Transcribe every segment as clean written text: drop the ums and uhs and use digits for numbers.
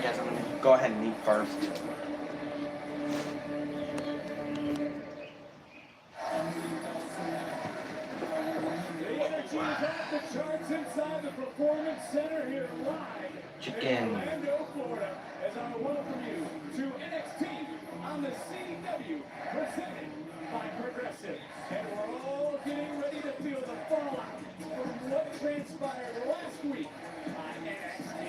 guess I'm gonna go ahead and eat first. The charts inside the Performance Center here live Chicken. in Orlando, Florida, as I welcome you to NXT on the CW, presented by Progressive. And we're all getting ready to feel the fallout from what transpired last week on NXT.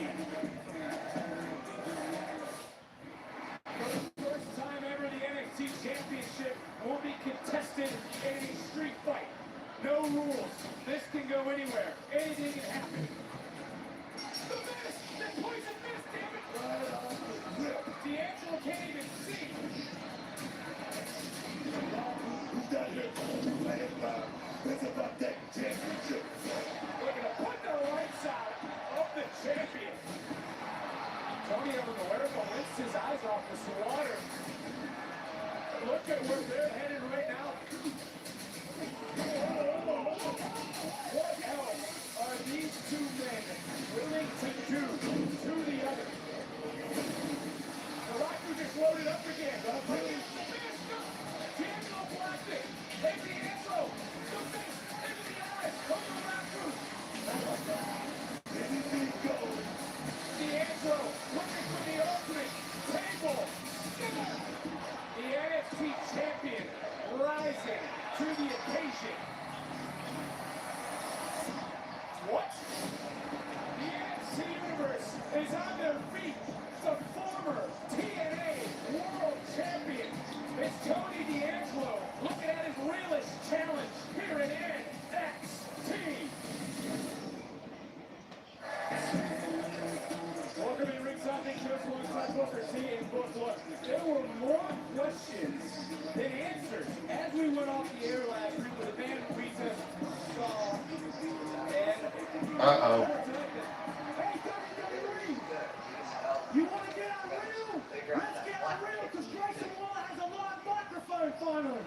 For the first time ever, the NXT Championship will be contested in a street fight. No rules. This can go anywhere. Anything can happen. The mist! The poison mist, damn it! Right off the rip. D'Angelo can't even see. Who's that here? It's about that championship. We're going to put the lights out of the champion. Tony over the Larico rinsed his eyes off the water. Look at where they're headed right now. What else are these two men willing to do to the other? The Rocker just loaded up again. D'Angelo plastic. Hey, D'Angelo. The face into the eyes. Come on, Rocker. Anything goes. D'Angelo looking for the ultimate table. The NXT champion rising to the occasion. What? The NXT Universe is on their feet. The former TNA World Champion is Tony D'Angelo looking at his realest challenge here in NXT. Welcome to ringside, thank you alongside Booker T and Book. There were more questions than answers as we went off the air last week with the band we just saw. Uh-oh. Hey, WWE! You want to get on real? Let's get on real, because Grayson Waller has a live microphone finally.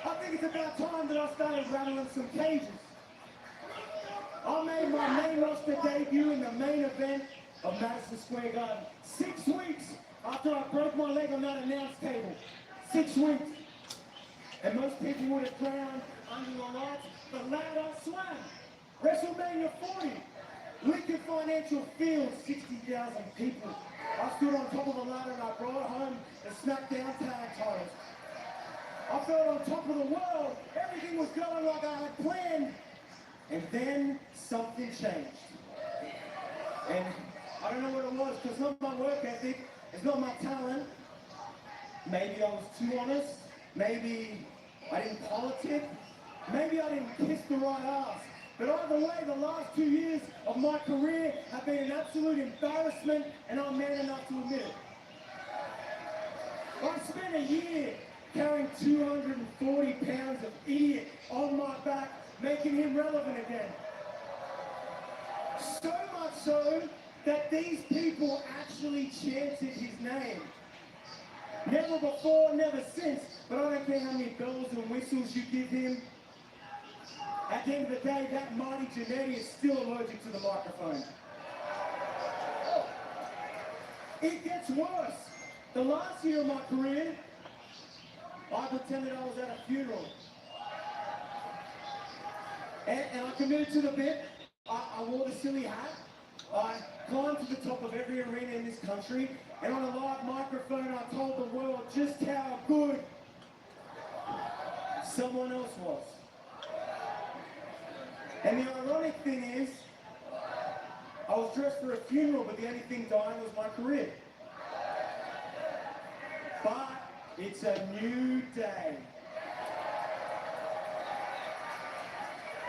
I think it's about time that I started rattling some cages. I made my main roster debut in the main event of Madison Square Garden 6 weeks after I broke my leg on that announce table. 6 weeks. And most people would have drowned under the lights, but loud I swam. WrestleMania 40. Lincoln Financial Field, 60,000 people. I stood on top of the ladder and I brought home the SmackDown tag titles. I felt on top of the world. Everything was going like I had planned. And then something changed. And I don't know what it was, because it's not my work ethic, it's not my talent. Maybe I was too honest, maybe I didn't politic, maybe I didn't kiss the right ass. But either way, the last 2 years of my career have been an absolute embarrassment, and I'm man enough to admit it. I spent a year carrying 240 pounds of idiot on my back, making him relevant again. So much so that these people actually chanted his name. Never before, never since, but I don't care how many bells and whistles you give him. At the end of the day, that Marty Jannetty is still allergic to the microphone. It gets worse. The last year of my career, I pretended I was at a funeral. And I committed to the bit. I wore the silly hat. I climbed to the top of every arena in this country. And on a live microphone, I told the world just how good someone else was. And the ironic thing is, I was dressed for a funeral, but the only thing dying was my career. But it's a new day.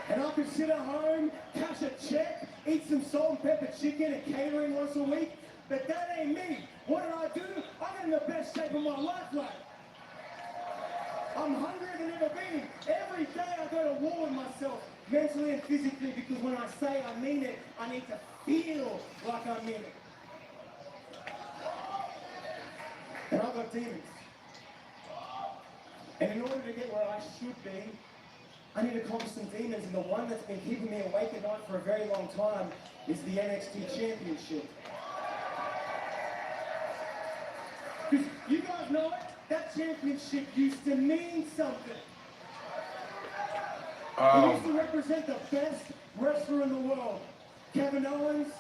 And I could sit at home, cash a check, eat some salt and pepper chicken and catering once a week, but that ain't me. What did I do? I got in the best shape of my life, mate. I'm hungrier than ever been. Every day I go to war with myself, mentally and physically, because when I say I mean it, I need to feel like I mean it. And I've got demons. And in order to get where I should be, I need to conquer some demons, and the one that's been keeping me awake at night for a very long time is the NXT Championship. Because you guys know it, that championship used to mean something. It used to represent the best wrestler in the world. Kevin Owens,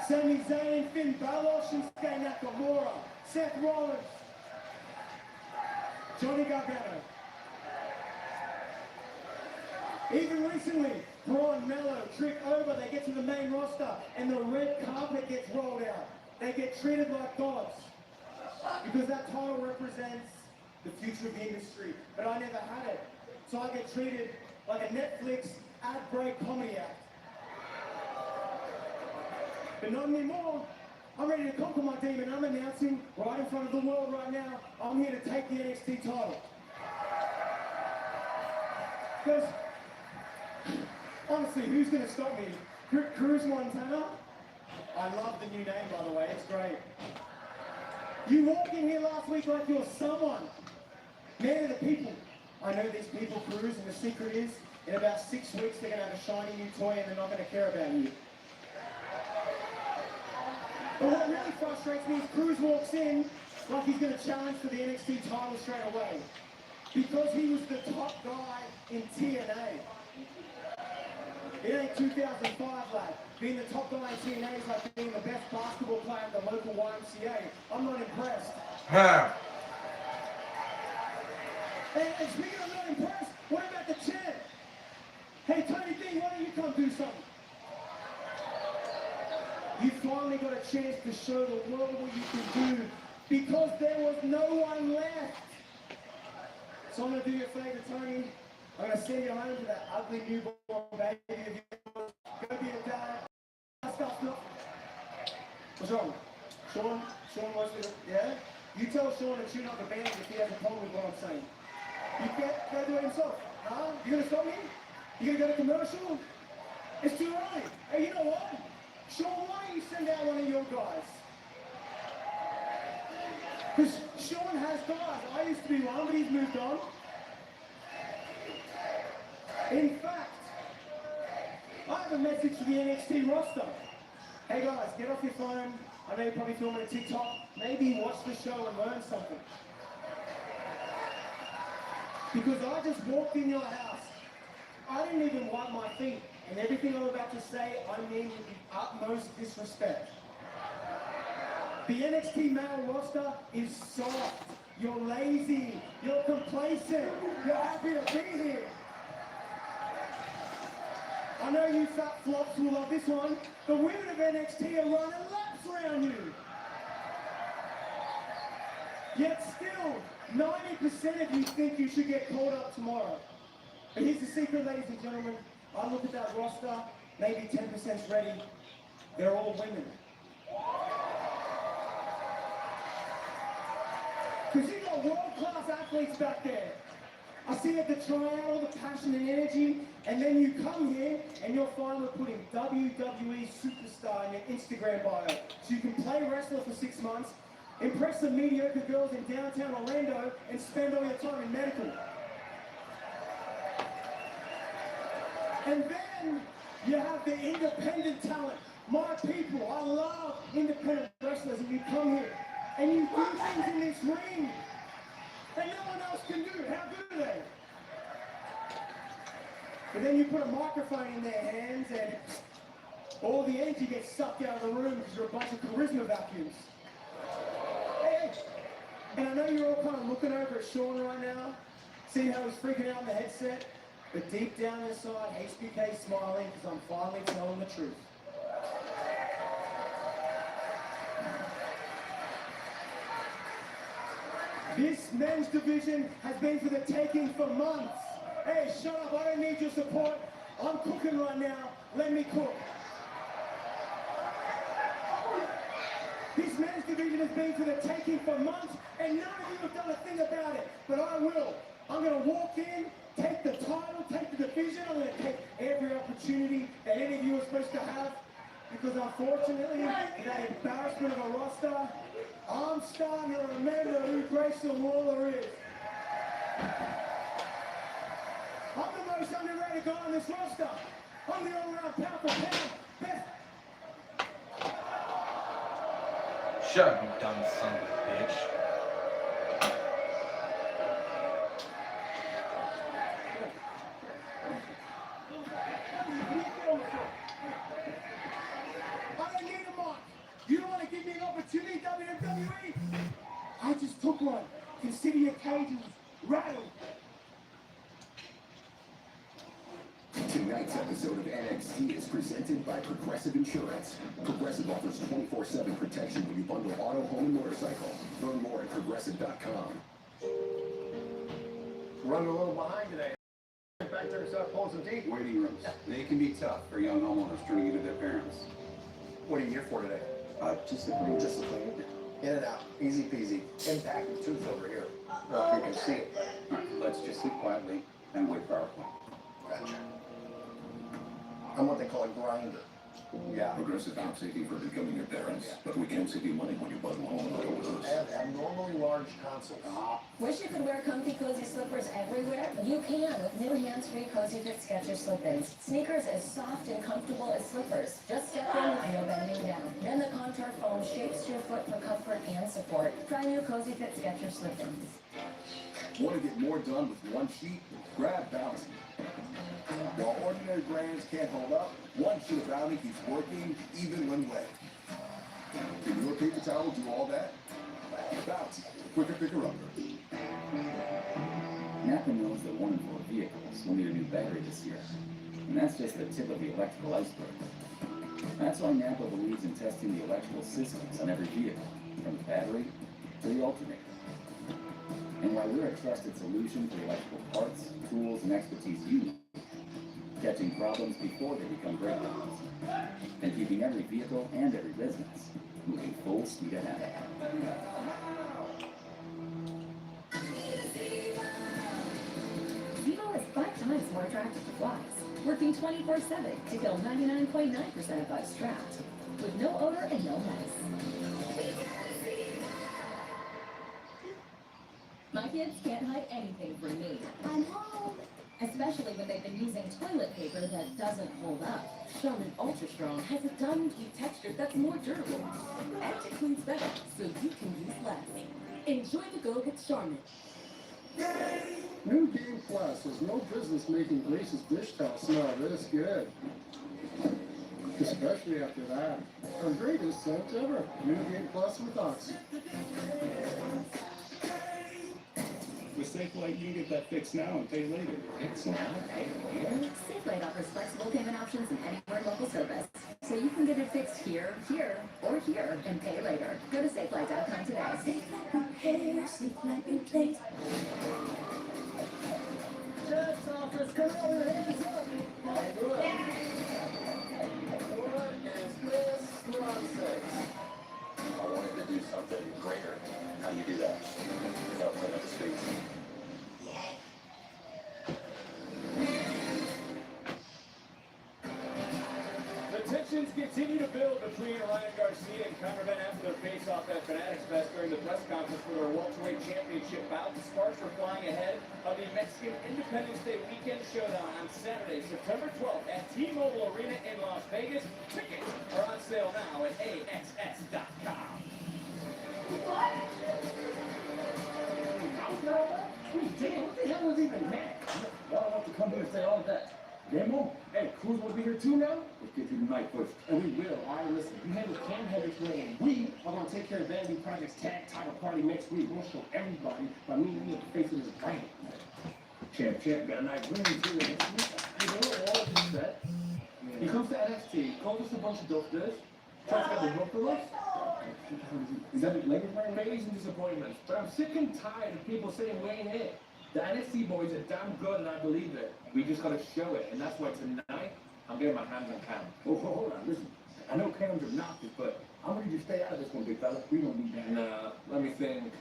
Sami Zayn, Finn Balor, Shinsuke Nakamura, Seth Rollins, Johnny Gargano. Even recently, Braun, Mello, Trick over, they get to the main roster and the red carpet gets rolled out. They get treated like gods because that title represents the future of the industry. But I never had it. So I get treated like a Netflix ad break comedy act. But not anymore. I'm ready to conquer my demon. I'm announcing right in front of the world right now, I'm here to take the NXT title. Because, honestly, who's going to stop me? Cruz Montana? I love the new name, by the way. It's great. You walked in here last week like you're someone. Man of the people. I know these people, Cruz, and the secret is, in about 6 weeks, they're going to have a shiny new toy and they're not going to care about you. But what really frustrates me is Cruz walks in like he's going to challenge for the NXT title straight away. Because he was the top guy in TNA. It ain't 2005, lad. Being the top guy in TNA is like being the best basketball player at the local YMCA. I'm not impressed. And speaking of not impressed, what about the champ? Hey, Tony D, why don't you come do something? You finally got a chance to show the world what you can do because there was no one left. So I'm going to do you a favor, Tony. I'm going to send you home to that ugly newborn baby of yours. Go be a dad. What's wrong? Sean wants me to, yeah? You tell Sean to tune up the band if he has a problem with what I'm saying. You can't go do it himself. Huh? You going to stop me? You going to go to commercial? It's too early. Hey, you know what? Sean, why don't you send out one of your guys? Because Sean has guys. I used to be one, but he's moved on. In fact, I have a message for the NXT roster. Hey guys, get off your phone. I know you're probably filming a TikTok. Maybe watch the show and learn something. Because I just walked in your house. I didn't even wipe my feet. And everything I'm about to say, I mean with the utmost disrespect. The NXT male roster is soft. You're lazy. You're complacent. You're happy to be here. I know you fat flops will love this one. The women of NXT are running laps around you. Yet still, 90% of you think you should get called up tomorrow. But here's the secret, ladies and gentlemen. I look at that roster, maybe 10%'s ready. They're all women. Because you got world-class athletes back there. I see at the tryout all the passion and energy, and then you come here and you're finally putting WWE superstar in your Instagram bio. So you can play wrestler for 6 months, impress some mediocre girls in downtown Orlando, and spend all your time in medical. And then you have the independent talent. My people, I love independent wrestlers, and you come here and you do things in this ring that no one else can do. How good are they? But then you put a microphone in their hands and all the energy gets sucked out of the room because you're a bunch of charisma vacuums. Hey, and I know you're all kind of looking over at Sean right now, seeing how he's freaking out in the headset, but deep down inside, HBK's smiling because I'm finally telling the truth. This men's division has been for the taking for months. Hey, shut up, I don't need your support. I'm cooking right now, let me cook. This men's division has been for the taking for months, and none of you have done a thing about it, but I will. I'm gonna walk in, take the title, take the division, I'm gonna take every opportunity that any of you are supposed to have, because unfortunately, that embarrassment of a roster, I'm starting to remember who Grayson Waller is. I'm the most underrated guy on this roster. I'm the all-around pound for pound best. Shut up, you dumb son of a bitch. I don't need a mic. You don't want to give me an opportunity, WWE? I just took one. Consider your cages rattled. Tonight's episode of NXT is presented by Progressive Insurance. Progressive offers 24/7 protection when you bundle auto, home, and motorcycle. Learn more at progressive.com. Running a little behind today. Get back there and start pulling some teeth. Waiting rooms. They can be tough for young homeowners trying to get to their parents. What are you here for today? Just a clean. Just a clean. In and out. Easy peasy. Impact the tooth over here. If you can see it. All right, let's just sit quietly and wait for our point. Gotcha. I'm what they call a grinder. Yeah. Progressive can't save you for becoming your parents, but we can save you money when you bundle home and auto with us. I have abnormally large consoles. Wish you could wear comfy, cozy slippers everywhere? You can with new hands-free Cozy Fit Skechers slip-ins. Sneakers as soft and comfortable as slippers. Just step in with no bending down. Then the contour foam shapes your foot for comfort and support. Try new Cozy Fit Skechers slip-ins. Want to get more done with one sheet? Grab Bounty. While ordinary brands can't hold up, one sheet of Bounty keeps working even when wet. Can your paper towel do all that? Bounty, quicker picker-upper. Napa knows that 1 in 4 vehicles will need a new battery this year. And that's just the tip of the electrical iceberg. That's why Napa believes in testing the electrical systems on every vehicle, from the battery to the alternator. And why we're a trusted solution for electrical parts, tools, and expertise you need. Catching problems before they become breakdowns. And keeping every vehicle and every business moving full speed ahead. Vivo is 5 times more attractive to flies, working 24/7 to kill 99.9% of bugs trapped, with no odor and no mess. My kids can't hide anything from me. I'm home. Especially when they've been using toilet paper that doesn't hold up. Charmin Ultra Strong has a diamond-deep texture that's more durable. And it cleans better, so you can use less. Enjoy the go with Charmin. New Game Plus has no business making Grace's dish towel smell this good. Especially after that. Our greatest scent ever. New Game Plus with Oxy. With SafeLight, you can get that fixed now and pay later. Fix now, pay later? SafeLight offers flexible payment options and anywhere local service. So you can get it fixed here, or here, and pay later. Go to SafeLight.com today. SafeLight replace. Sheriff's office, come on, hands up. What is this nonsense? I wanted to do something greater. How do you do that? Without putting up the streets. The tensions continue to build between Ryan Garcia and Conor Ben after their face-off at Fanatics Fest during the press conference for their welterweight championship bout. The sparks are flying ahead of the Mexican Independence Day weekend showdown on Saturday, September 12th at T-Mobile Arena in Las Vegas. Tickets are on sale now at AXS.com. What? Damn, what the hell was even that? Y'all want to come here and say all that. Demo? Hey, Cruz will be here too now? Let's get through the night first. And we will. All right, listen. You handle Cam Hendricks way, and we are going to take care of Vanity Project's tag title party next week. We're going to show everybody by me and you at the face of this brand. Champ, got a nice ring too. You know, all of this set. He comes to NXT, calls us a bunch of dope dudes, tries to get the book for us. Is that a labor brand? Failures and disappointments. But I'm sick and tired of people saying we ain't it. The NXT boys are damn good, and I believe it. We just got to show it, and that's why tonight I'm getting my hands on Cam. Oh, hold on, listen. I know Cam's obnoxious, but I'm ready to stay out of this one, big fella. We don't need that. Nah, let me think.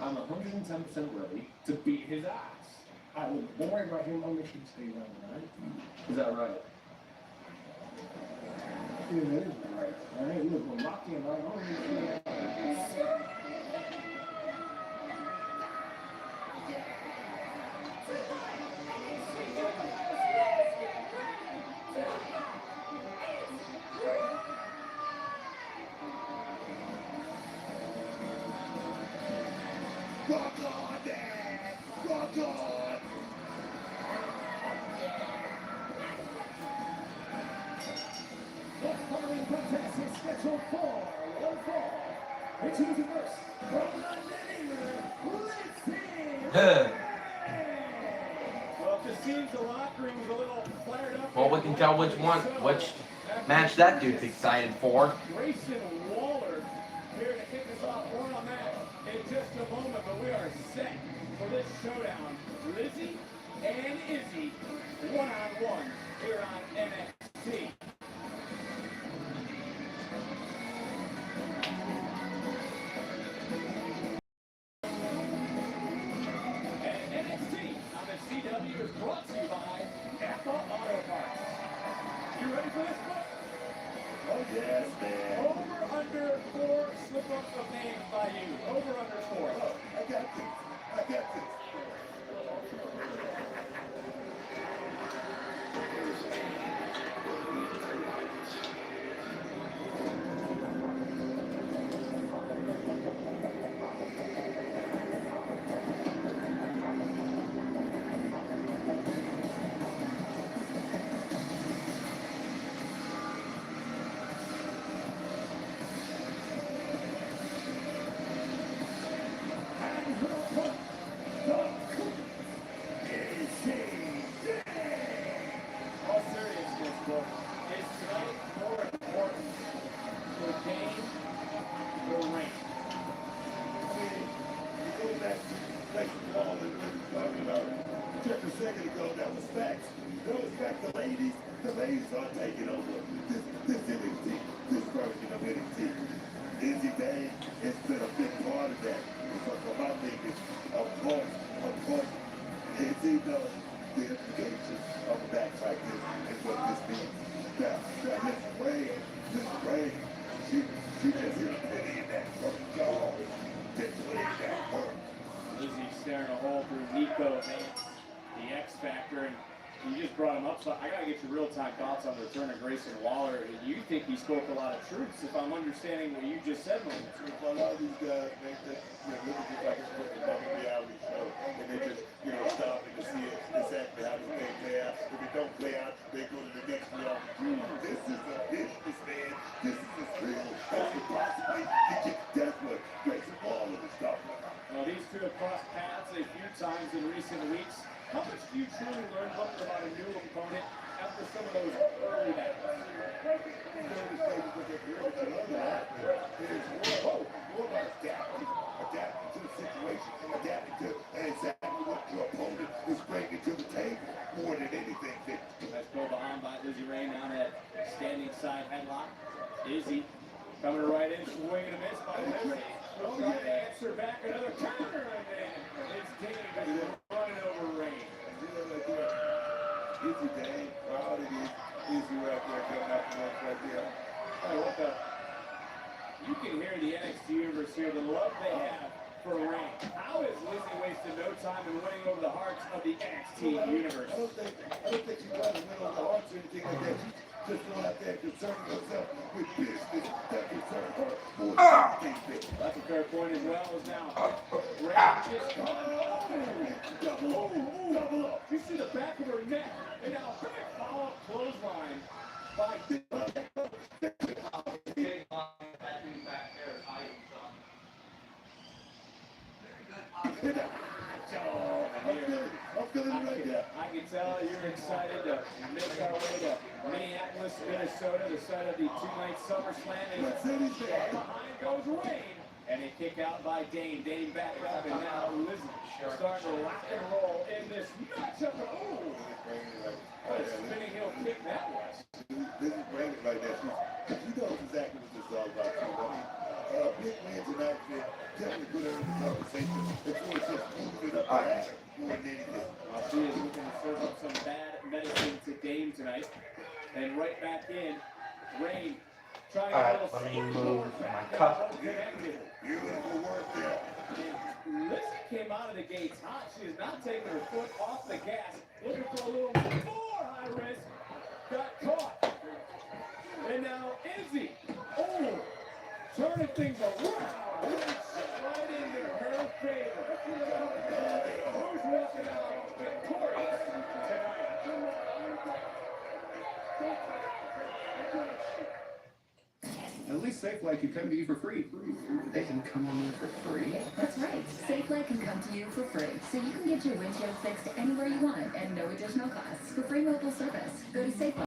I'm 110% ready to beat his ass. I will. Don't worry about him. I'll make sure you stay around, all right? Is that right? Yeah, that is right. All right, look, we're locked in, right? I don't need to see that. Rock on, Dad! Rock on! The following contest is scheduled for one fall. Introducing first, from the living room, Huh. Well, it just seems the locker room was a little flared up. Well, we can tell which match that dude's excited for. Grayson Waller here to kick us off. More on that in just a moment, but we are set for this showdown. Lizzie and Izzy, one-on-one here on NXT. And NXT on the CW is brought to you by Apple Auto Parts. You ready for this one? Oh, yes, man. Over under 4 slip-ups of names by you. Over under 4. Oh, I got this. I got this. All seriousness, though, is tonight more important for game or rank? You go back to the wall and we were talking about just a second ago, that was facts. That was fact. The ladies are taking over this NXT, this version of NXT. Izzy Day has been a big part of that. Because of my thinking, of course, Izzy knows the implications of a match like this and what this means. Now, this Ray, she just hit a penny in that work, y'all. Just put in that work. Lizzie staring a hole through Nico Haynes, the X Factor, and you just brought him up, so I gotta get your real-time thoughts on the return of Grayson Waller. You think he spoke a lot of truths, if I'm understanding what you just said, man. A lot of these guys, man, they look at this like it's a reality show, and they just, stopping to see exactly how this thing play out. If it don't play out, they go to the next reality. This is a business, man. This is a thrill. That could possibly get you. That's what Grayson Waller is talking about. Well, these two have crossed paths a few times in recent weeks. How much do you truly learn about a new opponent after some of those early battles? More about adapting to the situation, adapting to exactly what your opponent is bringing to the table more than anything. That's pulled behind by Lizzie Ray now that standing side headlock. Izzy coming right in, swing and a miss by Lizzie. Trying to answer back another counter, and then it's Davis running over Ray. Izzy Day, proud of it. Izzy right there coming out the most right there. Hey, what the? You can hear the NXT universe here, the love they have for Ray. How is Lizzie wasting no time in winning over the hearts of the NXT universe? I don't think she tries to win on the hearts or anything like that. She's just going out there concerning herself with business that concerns her more than anything. That's a fair point as well as now. Ray just double up. You see the back of her neck, and now a big follow-up clothesline by I'm feeling it right there. I can tell you're excited to make our way to Minneapolis, Minnesota, the site of the two-night SummerSlam. And behind goes Rain. And a kick out by Dane. Dane back up, and now Lizzie starting to rock and roll in this matchup. Oh! What a spinning heel kick that was. This is Brandon right there. She knows exactly what this is all about, too. Big win tonight, man. Definitely put her in the conversation. It's really just moving it up the ladder more than anything. Well, she is looking to serve up some bad medicine to Dane tonight. And right back in, Rain trying to Alright, let me move my cup. Beautiful work there. Lizzie came out of the gates hot. She is not taking her foot off the gas. Looking for a little more high risk. Got caught. And now Izzy. Oh, turning things around. Right into her favor. Safelight can come to you for free. They can come on here for free? That's right. SafeLight can come to you for free, so you can get your windshield fixed anywhere you want and no additional costs for free mobile service. Go to SafeLight.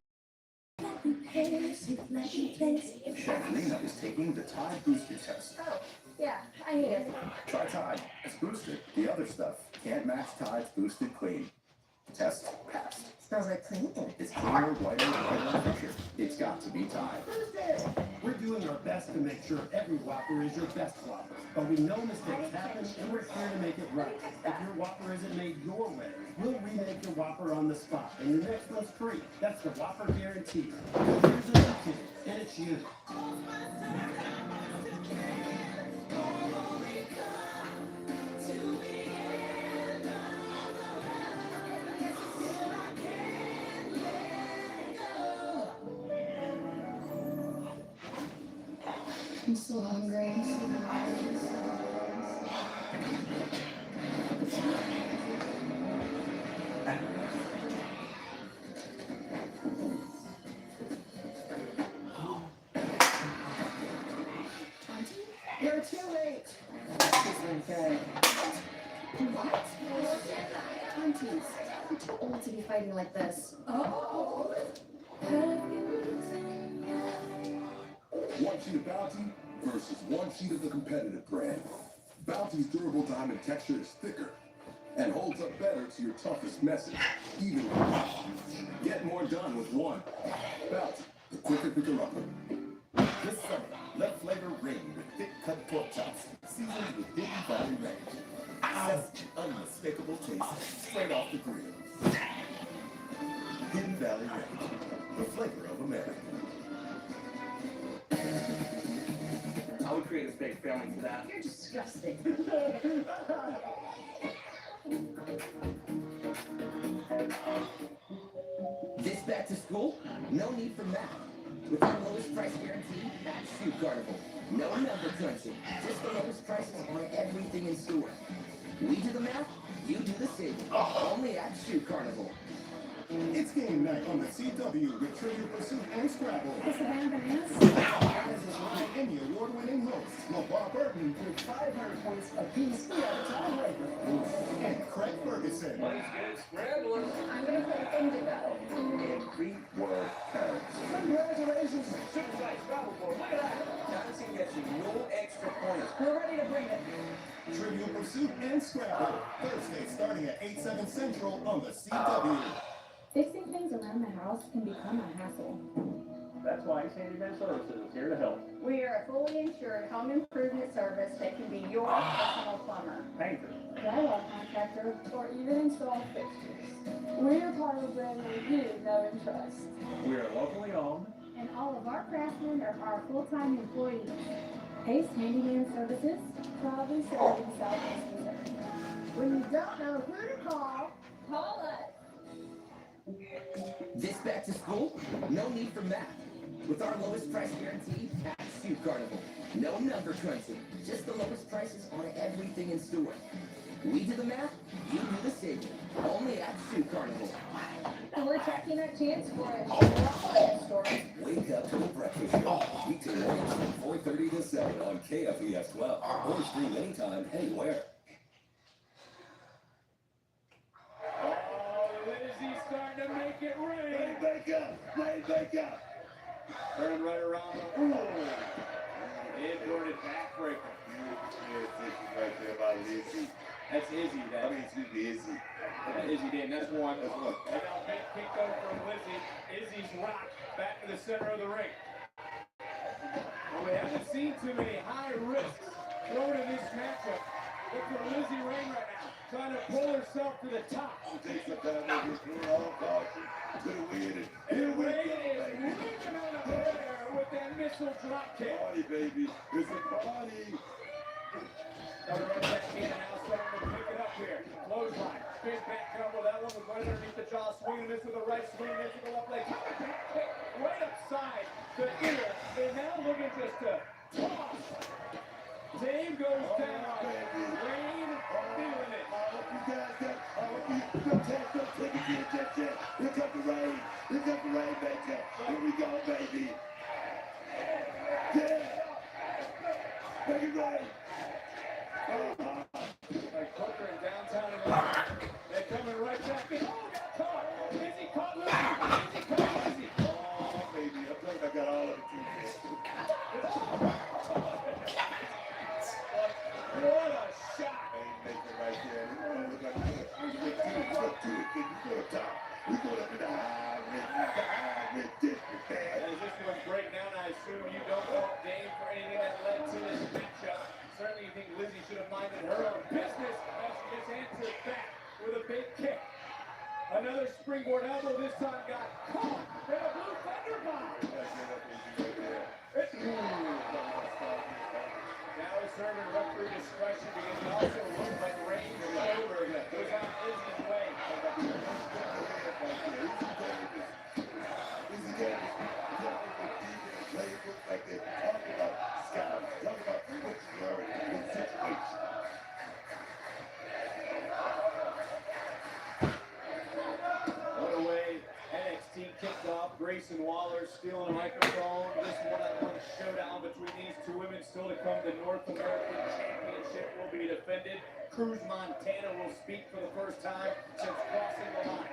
Chef Lena is taking the Tide Booster test. Oh, yeah, I hate it. Try Tide. It's boosted. The other stuff can't match Tide's boosted clean. Test passed. Smells like clean. It's cleaner, whiter, and fresher. It's got to be Tide. We're doing our best to make sure every Whopper is your best Whopper. But we know mistakes happen, and we're here to make it right. If your Whopper isn't made your way, we'll remake your Whopper on the spot, and your next one's free. That's the Whopper guarantee. Here's a new kid, and it's you. I'm so hungry. You're too late. Okay. What? Aunties, I'm too old to be fighting like this. Oh. One sheet of Bounty versus one sheet of the competitive brand. Bounty's durable diamond texture is thicker and holds up better to your toughest messes, even with Get more done with one. Bounty, the quicker picker-upper. This summer, let flavor ring with thick-cut pork chops, seasoned with Hidden Valley Ranch. Access to unmistakable taste straight off the grill. Hidden Valley Ranch, the flavor of America. I would create a fake family for that. You're disgusting. This back to school? No need for math. With our lowest price guarantee at Shoe Carnival. No number crunching. Just the lowest prices on everything in store. We do the math, you do the saving. Only at Shoe Carnival. It's game night on the CW with Trivial Pursuit and Scrabble. Is the band bananas? As is my Emmy award-winning host, LeVar Burton, with 500 points apiece for the tiebreaker. And Craig Ferguson. Money's good, scrambling. I'm gonna play Indigo. Every word counts. Congratulations. Super nice travel for look at that. Johnson gets you no extra points. We're ready to bring it. Trivial Pursuit and Scrabble. Thursday starting at 8/7 Central on the CW. Fixing things around the house can become a hassle. That's why Sandy Van Services is here to help. We are a fully insured home improvement service that can be your personal plumber, Painter. drywall contractor, or even install fixtures. We are part of a brand that you know and trust. We are locally owned. And all of our craftsmen are our full-time employees. Ace Handyman Services, proudly serving Southeast Missouri. When you don't know who to call, Call us. This back to school? No need for math. With our lowest price guarantee at Shoe Carnival. No number crunching. Just the lowest prices on everything in store. We do the math, you do the saving. Only at Shoe Carnival. And we're taking our chance for a July story. Wake up to the breakfast show. Weekday mornings from 4:30 to 7 on KFES 12. Or stream anytime, anywhere. Oh, Lizzie's starting to make it rain. Lane Baker! Turning right around. Ooh. Inverted backbreaker. Right there by Lizzie. That's Izzy. I mean, excuse me, Izzy. Izzy did. That's one. That's one. And now big kick over from Lizzie. Izzy's rock back to the center of the ring. Well, we haven't seen too many high risks thrown in this matchup. Look for Lizzie Rain right now, trying to pull herself to the top. Take some time to get through all caution to the win. And Rain is leaping out of the air with that missile drop kick. Party, baby. It's a party. Now the right back in now starting to pick it up here. Clothesline. Spin back cover. That one was right underneath the jaw. Swinging this with the right swing. This with the left leg. Back kick right upside the ear. And now looking just to toss. Dame goes down. Rain feeling it. Don't take it to your chest yet. Here comes the rain. Here comes the rain, baby. Here we go, baby. Yeah. They're coming right back in. Oh, got caught. Izzy caught Lizzy. Izzy caught Lizzy. Oh, baby, I'm telling you, I got all of it too, man. What a shot. Haymaker right there. You want to look like this. Look to it, kid. You go to top. We going up in the high red district, man. As this one's break down, I assume you don't want Dame for anything that led to this matchup. Certainly you think Lizzy should have minded her own business as she just answered back with a big kick. Another springboard elbow, this time got caught in a blue thunder bomb. Now it's serving referee discretion because it also looks like rain or shoulder that goes out Izzy's way. What a way NXT kicked off. Grayson Waller stealing a microphone. This one-on-one showdown between these two women still to come. The North American Championship will be defended. Cruz Montana will speak for the first time since crossing the line.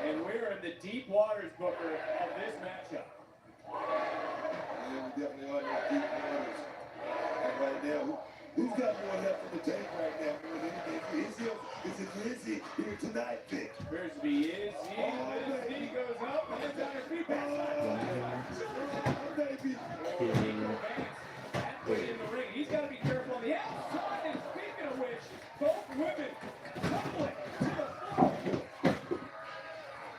And we're in the deep waters, Booker, of this matchup. Yeah, we definitely are in the deep waters. And right now, who's got more left in the tank right now? More than anything? Is it Lizzy here tonight, Vic? Appears to be Izzy. Izzy goes up and it's on her feet. Oh, baby. Halfway in the ring. He's got to be careful on the outside. And speaking of which, both women tumbling to the floor.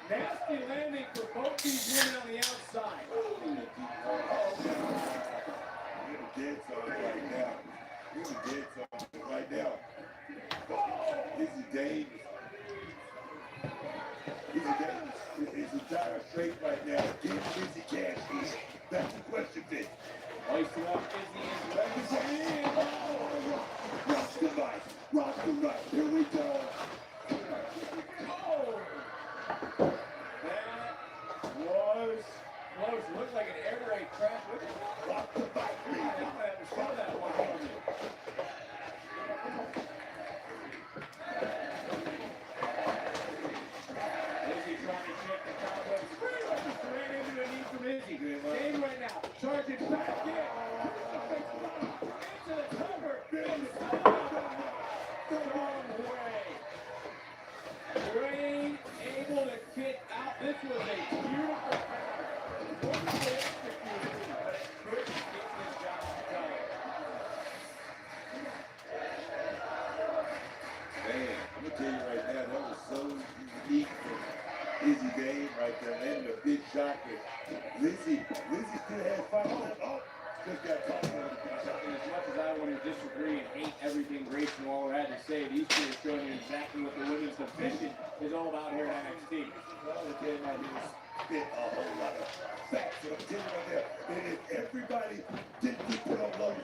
Nasty landing for both these women on the outside. We're the dead zone right now. We're the dead zone right now. Izzy Davis. Izzy Davis is entire straight right now. Can Izzy cash in? That's the question, Vic. Hoisting up Izzy and Rock the right. Rock the right. Here we go. oh! That was close. Looked like an air raid crash. Rock the right. I have to show that one on you. Izzy trying to check the cobwebs. Ran into the knee from Izzy. Dame right now. Charging back in. Into the cover. Strong way. Rain able to kick out. This was a beautiful counter. Wonderfully executed, but it couldn't get this job done. Man, I'm going to tell you right now, that was so unique for Izzy Dame right there. Landing a big shot with Lizzy. Lizzy still has fight left. Oh, just got caught on the big shot. And as much as I want to disagree and hate everything Grayson Waller had to say, these two are showing you exactly what the women's division is all about here at NXT. Well, the game out here spit a whole lot of facts. So I'm telling you right there, that if everybody didn't get put on those,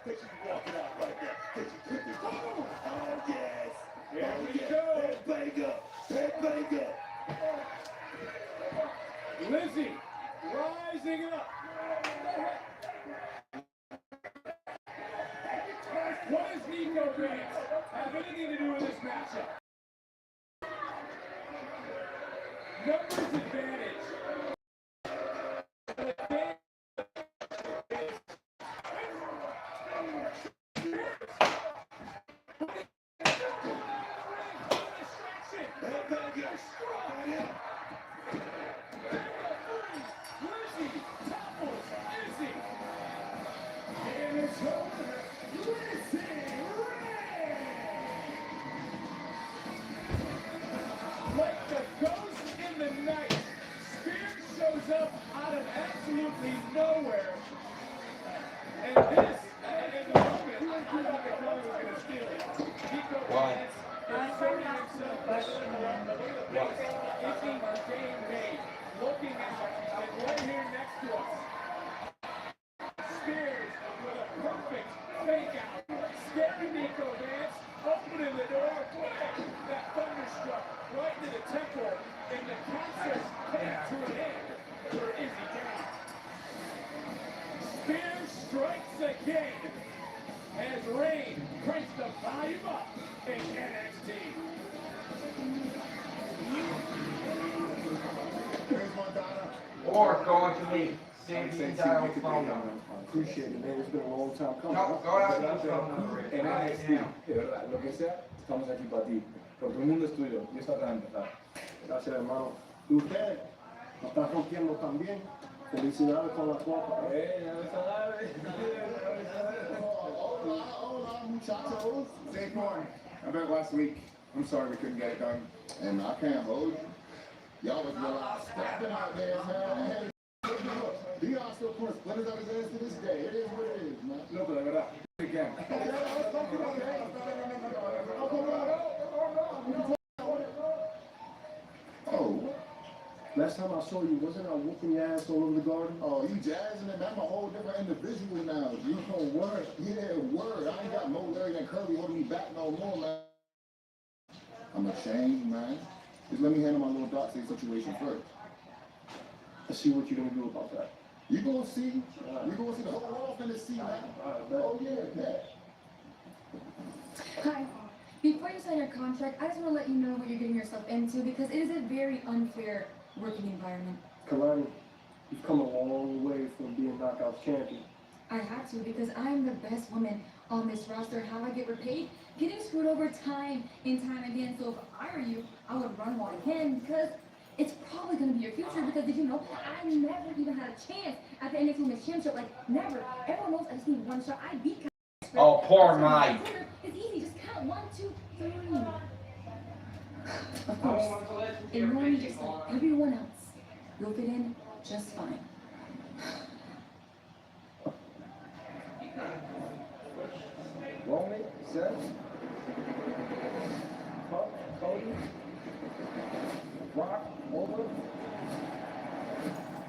they should be walking out right now. They should quickly go. Oh, yes. Here Oh, we yes. go. Headbanger. Headbanger. Lizzy rising up. What does Nico Vance have anything to do with this matchup? Numbers advantage. Like the ghost in the night, Spears shows up out of absolutely nowhere. And this, in the moment, I thought the crowd was going to steal it. Nico Vance inserting himself back in the ring. But look at the pace. Izzy Dame made. Looking out, and right here next to us. Spears with a perfect fake out. Scary Nico Vance opening the door. That thunderstruck right to the temple, and the contest came to an end for Izzy Dame. Spears strikes tie him up in NXT. Here's my daughter. Or going to the Thank same you. dial phone number. I appreciate it, man. It's been a long time coming. No, go out to the phone number. En NXT, de verdad, lo que sea, estamos aquí para ti. Pero todo el mundo es tuyo. Y eso acá de empezar. Gracias, hermano. Y usted lo está rompiendo también. Felicidades con la copa. Hola, muchachos. Saquon, I'm back last week. I'm sorry we couldn't get it done. And I can't hold you. Y'all was real stepping out there, man. Dion still pulling splinters out his ass to this day. It is what it is, man. No, pero de verdad. Again. Oh. Last time I saw you, wasn't I whooping your ass all over the garden? Oh, you jazzing it, man. I'm a whole different individual now. You know, word. Yeah, word. I ain't got no Larry and Kirby holding me back no more, man. I'm ashamed, man. Just let me handle my little dark state situation first. Let's see what you're gonna do about that. You gonna see? You gonna see the whole world finna see, man. Oh, yeah, man. Hi. Before you sign your contract, I just want to let you know what you're getting yourself into because it is a very unfair working environment. Kalani, you've come a long way from being Knockouts champion. I had to because I'm the best woman on this roster. How I get repaid? Getting screwed over time and time again. So if I were you, I would run while I can because it's probably going to be your future because did you know I never even had a chance at the NXT Women's Championship? Like never. Everyone knows I just need one shot. I beat. Oh, poor Mike. It's easy. Just count 1, 2, 3. Of course, ignore me just like everyone else. You'll fit in just fine. Roman, Seth, Cody, Rock, over,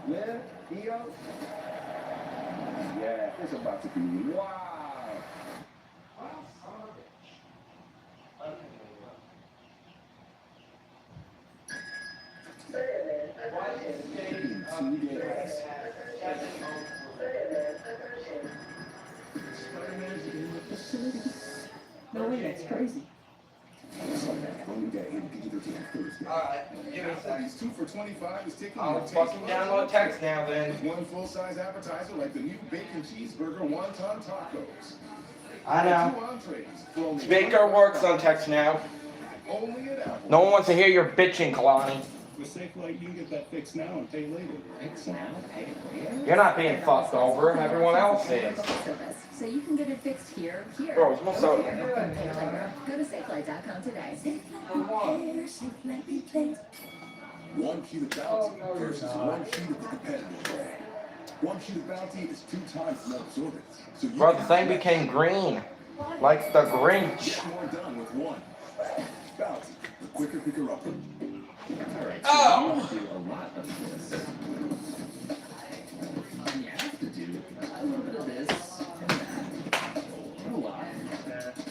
Liv, Io. Yeah, it's about to be wow. No way, that's crazy. Alright, give me a second. He's 2 for 25 is ticking. I'll fucking download text now then. One full-size appetizer like the new bacon cheeseburger wonton tacos. I know. 2 entrees for only Baker works on text now. only at Apple. No one wants to hear your bitching, Kalani. With SafeLight, you can get that fixed now and pay later. Fix now, pay later. You're not being fucked over. Everyone else is. So you can get it fixed here. Bro, it's more so. Go to SafeLight.com today. One sheet of bounty versus one sheet of the competitive brand. One sheet of bounty is 2 times more absorbent. So you Bro, the can thing became green. Like the Grinch. get more done with one. Bounty, the quicker picker upper. Alright, so Oh! you want to do a lot of this. And you have to do a little bit of this and that. And a lot.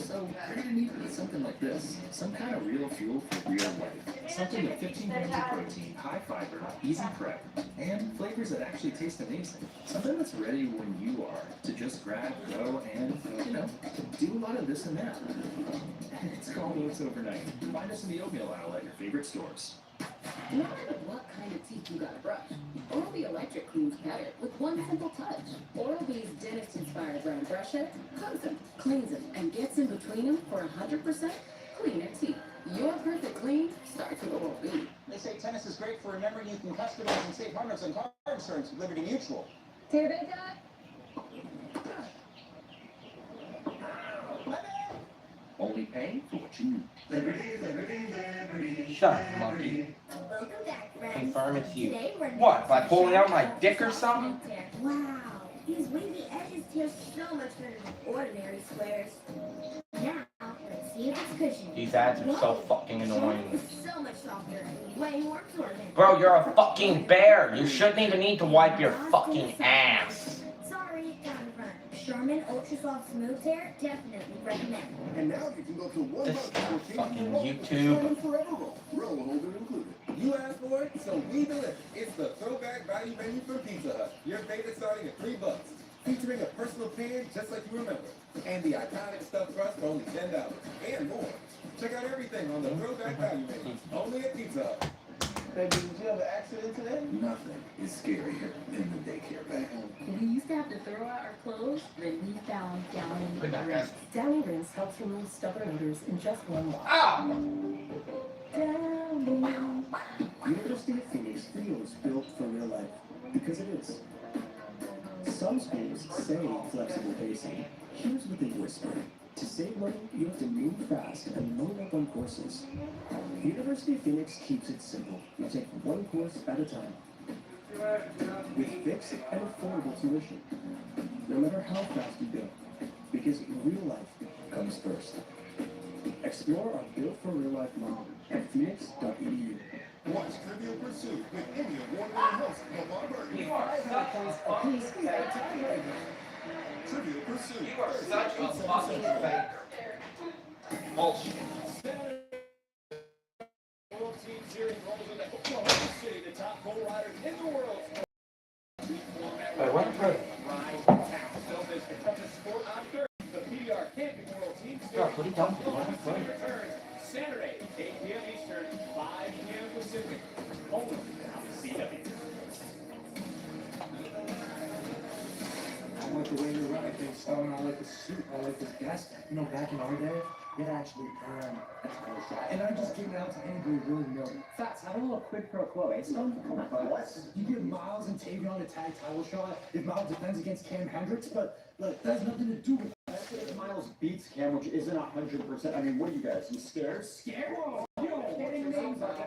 So you're gonna need to eat something like this. Some kind of real fuel for real life. Something with 15 grams of protein, high fiber, easy prep, and flavors that actually taste amazing. Something that's ready when you are to just grab, go, and, you know, do a lot of this and that. It's called Oats Overnight. Find us in the oatmeal aisle at your favorite stores. No matter what kind of teeth you gotta brush, Oral-B Electric cleans better with one simple touch. Oral-B's dentist-inspired brown brush head hugs them, cleans them, and gets in between them for 100% cleaner teeth. Your perfect clean starts with Oral-B. They say tennis is great for remembering you can customize and save hundreds on car insurance with Liberty Mutual. Take a bit, Dad. Only pay for what you need. Shut up, monkey. Welcome back, friends. Confirm it's you. Today we're What, by pulling out my dick or something? Wow, these wavy edges feel so much better than ordinary squares. Now, let's see if it's cushiony. These ads are so fucking annoying. It's so much softer and way more absorbent. Bro, you're a fucking bear. You shouldn't even need to wipe your fucking ass. Sorry, down the front. Charmin Ultra Soft Smooth Tear, definitely recommend. And now you can go to one This fucking YouTube. forever roll. Roll holder included. You asked for it, so we deliver. It's the throwback value menu from Pizza Hut. Your favorite starting at $3. featuring a personal pan just like you remember. And the iconic stuffed crust for only $10 and more. Check out everything on the Throwback Value Menu, only at Pizza Hut. Baby, did you have an accident today? Nothing is scarier than the daycare bag. We used to have to throw out our clothes, then we found Downy Rinse. Downy Rinse helps remove stubborn odors in just one wash. Downy. University of Phoenix feels built for real life, because it is. Some schools say flexible pacing. Here's what they whisper. To save money, you have to move fast and load up on courses. University of Phoenix keeps it simple. You take one course at a time. With fixed and affordable tuition. No matter how fast you go. Because real life comes first. Explore our Built for Real Life model at phoenix.edu. Watch Trivial Pursuit with Emmy award-winning host Lamar Burton. You are such a fucking faker. Trivial Pursuit. You are such a fucking faker. Bullshit. World Team Series rolls into Oklahoma City, the top bull riders in the world. Wait, what? Still is the toughest sport on Earth. The PBR Camping World Team Series. What are you talking about? Returns Saturday, 8 p.m. Eastern, 5 p.m. Pacific. Only on CW. I like the way you run things, Stone. I like the suit. I like this vest. You know, back in our day, it actually earned a title shot. And I just gave it out to anybody who really knew. Fats, have a little quid pro quo, eh, Stone? What? You give Miles and Tavion a tag title shot if Miles defends against Cam Hendricks, but look, that has nothing to do with If Miles beats Cam, which isn't 100%, I mean, what are you guys? You scared? Scared? You don't kidding me?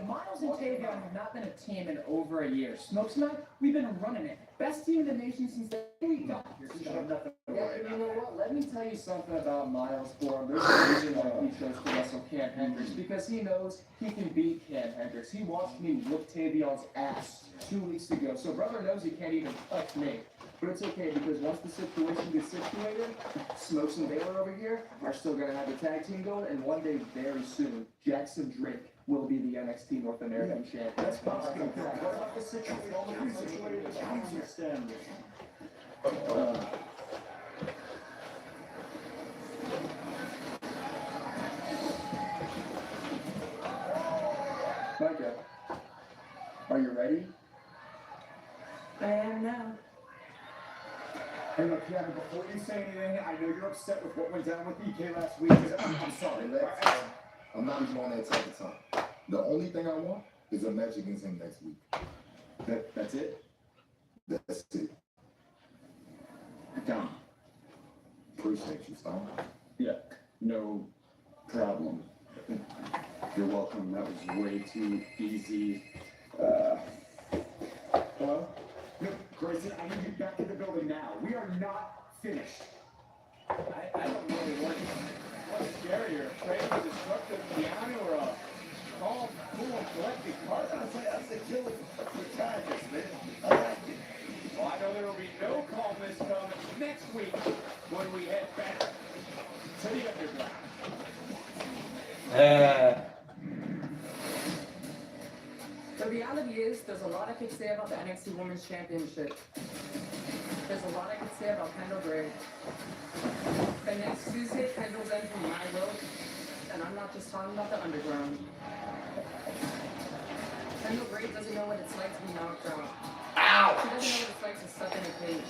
Miles and Tavion have not been a team in over a year. Smokes not, we've been running it. Best team in the nation since the we got here. So you have nothing to worry about. You know what? Let me tell you something about Miles for him. There's a reason why he chose to wrestle Cam Hendricks, because he knows he can beat Cam Hendricks. He watched me whoop Tavion's ass 2 weeks ago, so brother knows he can't even touch me. But it's okay, because once the situation gets situated, Smokes and Baylor over here are still going to have the tag team going, and one day, very soon, Jackson Drake will be the NXT North American champion. That's possible. What about the situation? All the situated, I understand. Micah, are you ready? I am now. Hey, look, Kevin, before you say anything, I know you're upset with what went down with EK last week. I'm sorry, Lex. I'm not even on that type of time. The only thing I want is a match against him next week. That's it? That's it. Done. Appreciate you, Stone. Yeah, no problem. You're welcome. That was way too easy. Hello? No, Grayson, I need you back in the building now. We are not finished. I don't really want what's scarier, afraid of a destructive piano or a calm, cool, collected partner. That's the killer protagonist, man. I like it. Well, I know there will be no calmness come next week when we head back to the underground. The reality is, there's a lot I could say about the NXT Women's Championship. There's a lot I could say about Kendall Gray. The next Tuesday, Kendall's in from my road, and I'm not just talking about the underground. Kendall Gray doesn't know what it's like to be knocked out. Ow! She doesn't know what it's like to suck in a cage.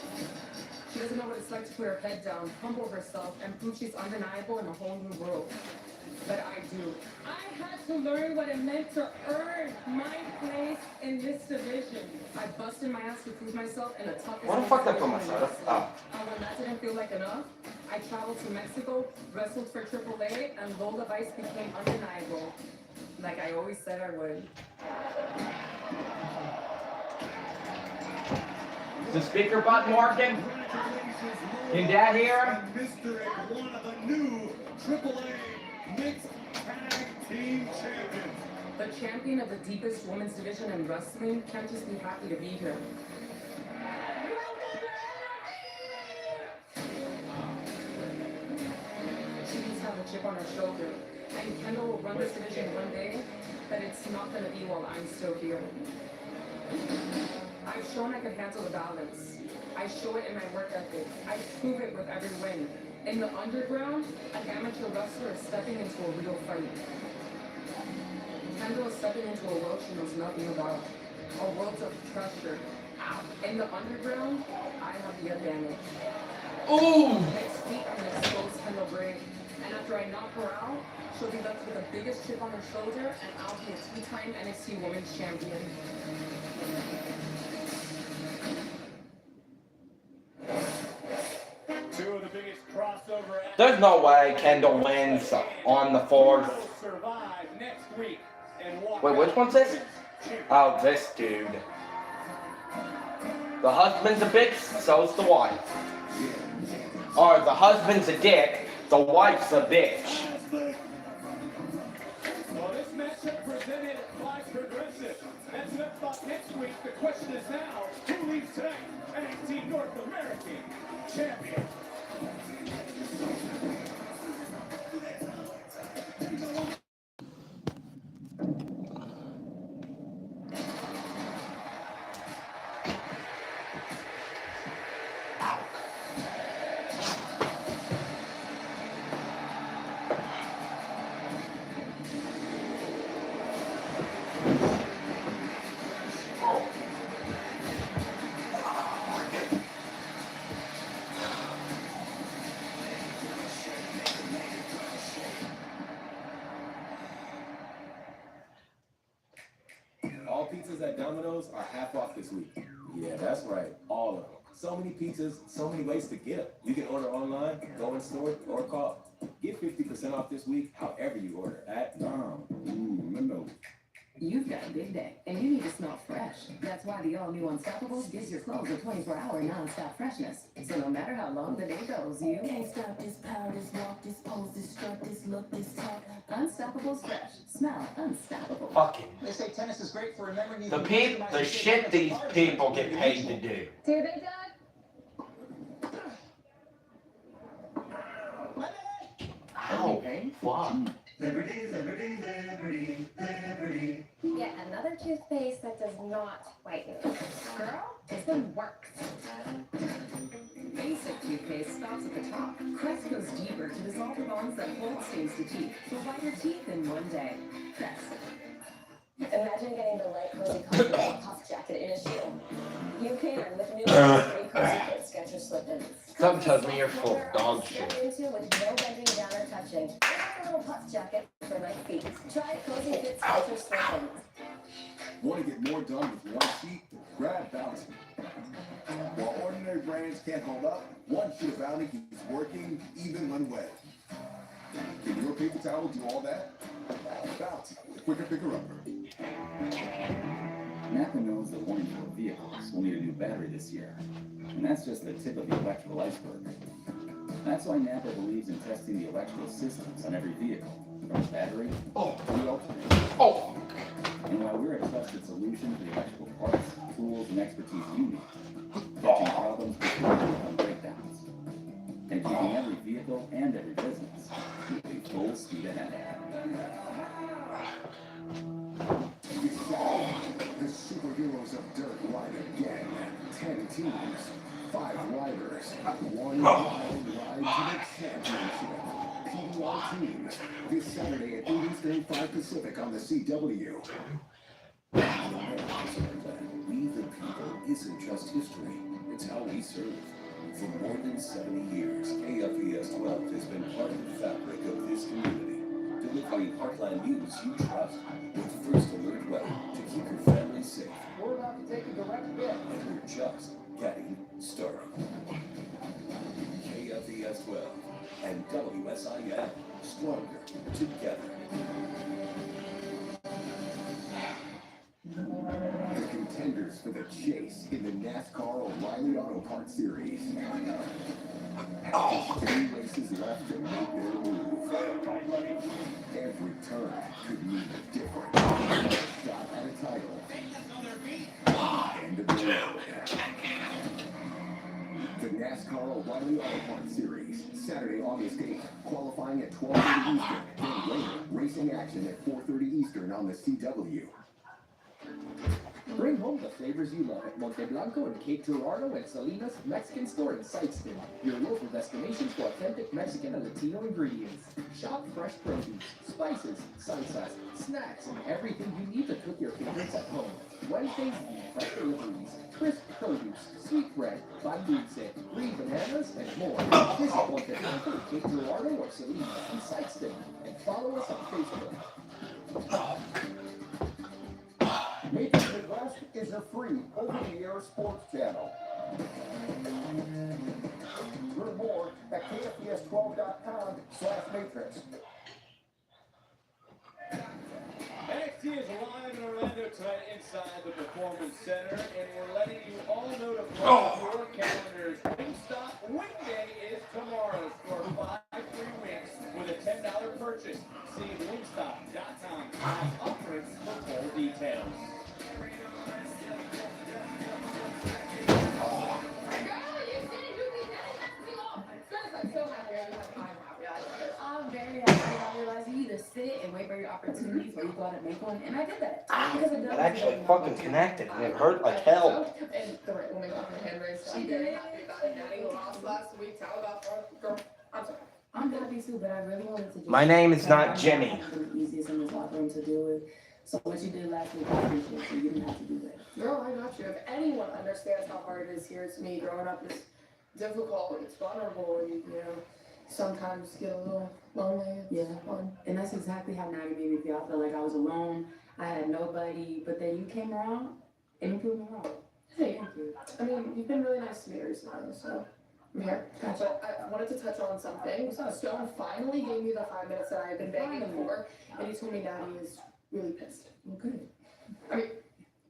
She doesn't know what it's like to put her head down, humble herself, and prove she's undeniable in a whole new world. But I do. I had to learn what it meant to earn my place in this division. I busted my ass to prove myself in the toughest. What the fuck did I put myself? Oh. And when that didn't feel like enough, I traveled to Mexico, wrestled for AAA, and Lola Vice became undeniable. Like I always said I would. Is the speaker button working? Can Dad hear him? Mr. One of the new AAA Mixed Tag Team Champions. The champion of the deepest women's division in wrestling can't just be happy to be here. She needs to have a chip on her shoulder. And Kendall will run this division one day, but it's not going to be while I'm still here. I've shown I could handle the balance. I show it in my work ethic. I prove it with every win. In the underground, an amateur wrestler is stepping into a real fight. Kendall is stepping into a world she knows nothing about. A world of pressure. In the underground, I have the advantage. Ooh! Next week, I'm going to expose Kendall Bray. And after I knock her out, she'll be left with the biggest chip on her shoulder, and I'll be a two-time NXT Women's Champion. Two of the biggest crossover acts. There's no way Kendall wins on the 4th. Survive next week and walk Wait, which one's this? Oh, this dude. The husband's a bitch, so's the wife. Or the husband's a dick, the wife's a bitch. Well, this matchup presented by Progressive. That's next up next week. The question is now, who leaves tonight? NXT North American Champion. All pizzas at Domino's are half off this week. Yeah, that's right. All of them. So many pizzas, so many ways to get them. You can order online, go in store, or call. Get 50% off this week, however you order at Dom. No. You've got a big day, and you need to smell fresh. That's why the all-new Unstoppables gives your clothes a 24-hour non-stop freshness. So no matter how long the day goes, you can't stop this power, this walk, this pose, this strut, this look, this talk. Unstoppables fresh. Smell unstoppable. Fucking. They say tennis is great for remembering The shit these people get paid to do. Do they, Dad? Ow, fuck. Liberty, liberty, liberty, liberty. Yet another toothpaste that does not whiten. Girl, this one works. Basic toothpaste stops at the top. Crest goes deeper to dissolve the bonds that hold stains to teeth. So white your teeth in one day. Crest. Imagine getting the light cozy comfortable puff jacket in a shield. You can with new free cozy fit Skechers slip-ins. Something tells me you're full of dog shit. Step into with no bending down or touching. A little puff jacket for my feet. Try cozy fit Skechers slip-ins. Want to get more done with one sheet? Grab Bounty. While ordinary brands can't hold up, one sheet of Bounty keeps working even when wet. Can your paper towel do all that? Bounty, the quicker picker-upper. Napa knows that 1 in 4 vehicles will need a new battery this year. And that's just the tip of the electrical iceberg. That's why Napa believes in testing the electrical systems on every vehicle, from the battery to the alternator. And while we're a trusted solution for the electrical parts, tools, and expertise you need, catching problems before they become breakdowns, and keeping every vehicle and every business moving full speed ahead. The superheroes of dirt ride again. 10 teams, 5 riders, 1 wild ride to the championship. PBR teams, this Saturday at 8 Eastern, 5 Pacific on the CW. We the people isn't just history, it's how we serve. For more than 70 years, AFES 12 has been part of the fabric of this community, delivering Heartland news you trust with First Alert Weather to keep your family safe. We're about to take a direct hit. And we're just getting started. KFES 12 and WSIN, stronger together. The contenders for the chase in the NASCAR O'Reilly Auto Parts Series. 3 races left to make their move. Every turn could mean a different shot at a title. End of the road. The NASCAR O'Reilly Auto Parts Series, Saturday, August 8th, qualifying at 12:30 Eastern. Then later, racing action at 4:30 Eastern on the CW. Bring home the flavors you love at Monte Blanco and Cape Girardeau and Salinas Mexican Store in Sykeston. Your local destination for authentic Mexican and Latino ingredients. Shop fresh produce, spices, salsas, snacks, and everything you need to cook your favorites at home. Wednesdays, fresh deliveries, crisp produce, sweet bread, pan dulce, green bananas, and more. Visit Monte Blanco and Cape Girardeau or Salinas in Sykeston and follow us on Facebook. Major Midwest is a free over-the-air sports channel. Learn more at kfbs12.com/matrix. NXT is live in Orlando tonight inside the Performance Center, and we're letting you all know to block your calendars. Wingstop Wing Day is tomorrow. Score 5 free wings with a $10 purchase. See wingstop.com/offerings for full details. I'm very happy. I realized you either sit and wait for your opportunities or you go out and make one, and I did that. It actually fucking connected and it hurt like hell. And the right woman got her hand raised. I'm very happy about it. Natty lost last week. Tell about girl. I'm sorry. I'm happy too, but I really wanted to. My name is not Jimmy. The easiest in this locker room to deal with. So what you did last week, I appreciate you. You didn't have to do that. Girl, I got you. If anyone understands how hard it is here, it's me. Growing up is difficult. It's vulnerable, and sometimes get a little lonely. Yeah, and that's exactly how Natty made me feel. I felt like I was alone. I had nobody, but then you came around and you proved me wrong. Hey, thank you. I mean, you've been really nice to me recently, so I'm here. Gotcha. But I wanted to touch on something. Stone finally gave me the 5 minutes that I had been begging for, and he told me Natty is really pissed. Okay. I mean,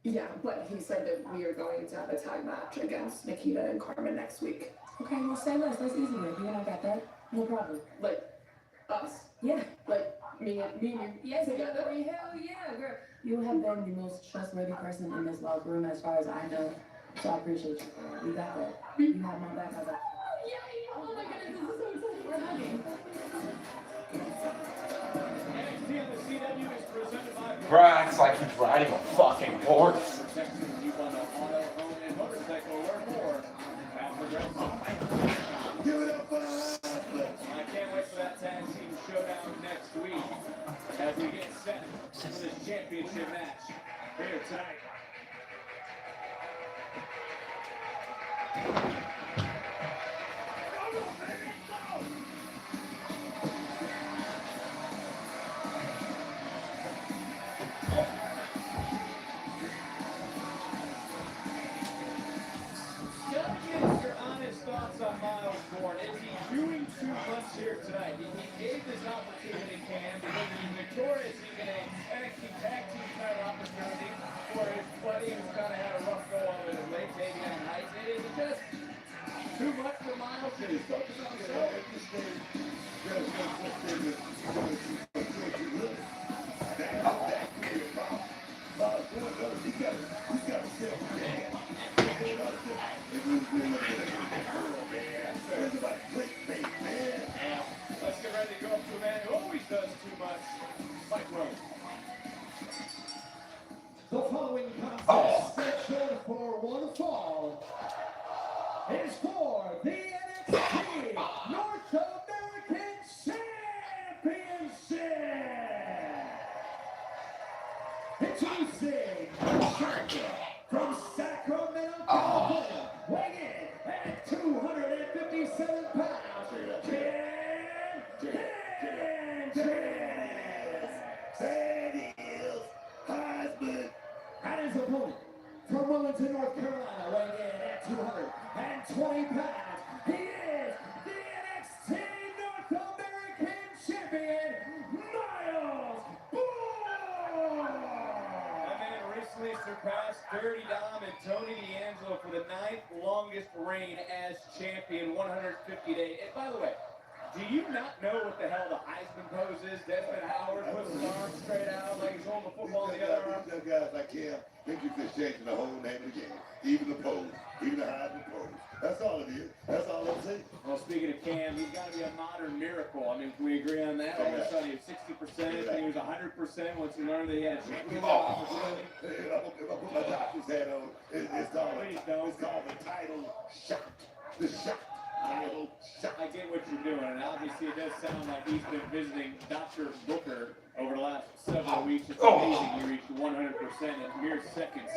yeah, but he said that we are going to have a tag match against Nikita and Carmen next week. Okay, well say less. That's easy. You and I got that. No problem. Like, us? Yeah. Like, me and you Yes, together? hell yeah, girl. You have been the most trustworthy person in this locker room as far as I know. So I appreciate you. We got that. You have my back. I got that. Oh, yay! Oh my goodness, this is so exciting. We're hugging. NXT on the CW is presented by Bro acts like he's riding a fucking horse. You want an auto, home, and motorcycle. Learn more at Progressive. Give it up for I can't wait for that tag team showdown next week as we get set for this championship match here tonight. Gotta get your honest thoughts on Miles Bourne. Is he doing too much here tonight? He gave this opportunity, Cam, because he's victorious in a NXT Tag Team title opportunity for his buddy who's kind of had a rough go of it of late, Davion Heights. Is it just too much for Miles? Should he focus on himself? Let's get ready to go up to a man who always does too much. Mike Rose. The following contest scheduled for one fall is for the NXT North American Championship. Introducing the champion from Sacramento, California, weighing in at 257 pounds. And his opponent from Wellington, North Carolina, weighing in at 220 pounds. He is the NXT North American Champion, Miles Bourne. That man recently surpassed Dirty Dom and Tony D'Angelo for the 9th longest reign as champion, 150 days. And by the way, Do you not know what the hell the Heisman pose is? Desmond Howard puts his arms straight out like he's holding the football in the other arm. Those guys like him think you just changing the whole name of the game. Even the pose, even the Heisman pose. That's all it is. That's all I'm saying. Well, speaking of Cam, he's got to be a modern miracle. I mean, can we agree on that? All of a sudden, he was 60%, and he was 100% once he learned that he had a championship opportunity. If I put my doctor's hat on, it's called the title shot. The shot. I get what you're doing, and obviously it does sound like he's been visiting Dr. Booker over the last several weeks. It's amazing he reached 100% in mere seconds.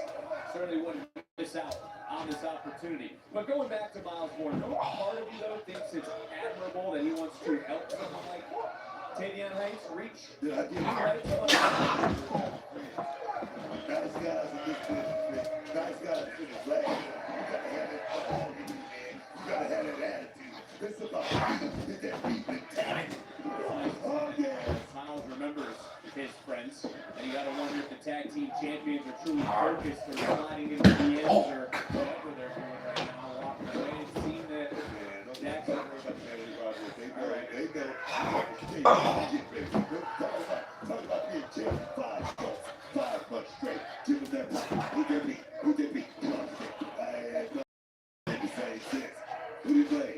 Certainly wouldn't miss out on this opportunity. But going back to Miles Moore, no part of you, though, thinks it's admirable that he wants to help someone like Tavion Heights reach Yeah, I get nice guys in this business, nice guys in the flag. You gotta have that attitude. It's about get that beat mentality. Oh yeah. Miles remembers his friends, and you gotta wonder if the tag team champions are truly focused or sliding into the ends or whatever they're doing right now, walking away. It seemed that Jackson. They go. Talk about being champion 5 months straight. Give them that power. Who they beat? Who do you play?